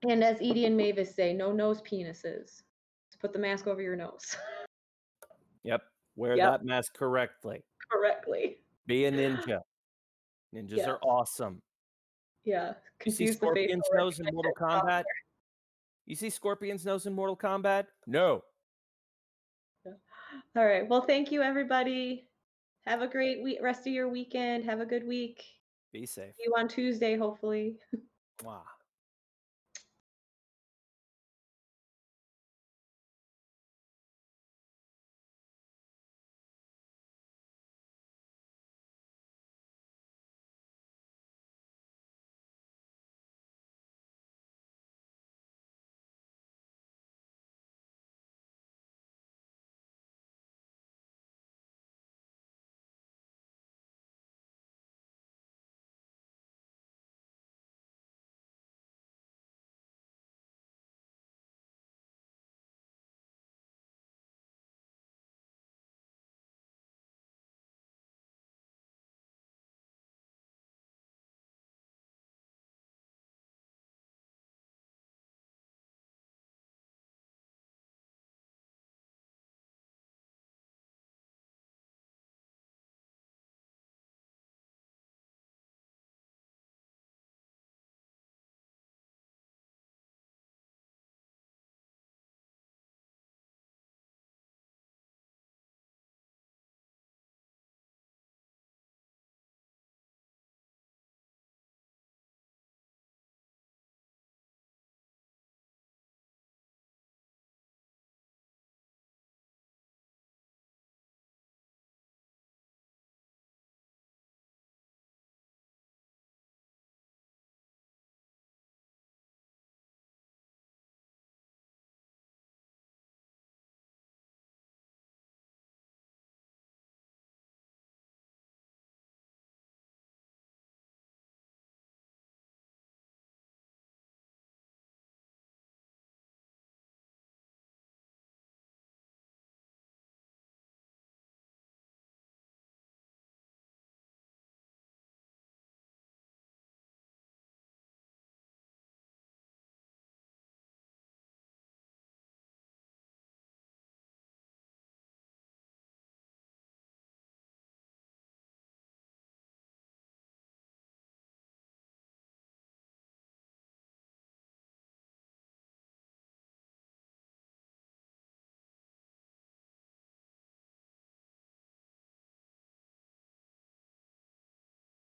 And as Edie and Mavis say, no nose penises. Just put the mask over your nose. Yep. Wear that mask correctly. Be a ninja. Ninjas are awesome. Yeah. You see Scorpion's nose in Mortal Kombat? You see Scorpion's nose in Mortal Kombat? No. All right. Well, thank you, everybody. Have a great rest of your weekend. Have a good week. Be safe. See you on Tuesday, hopefully. Wow.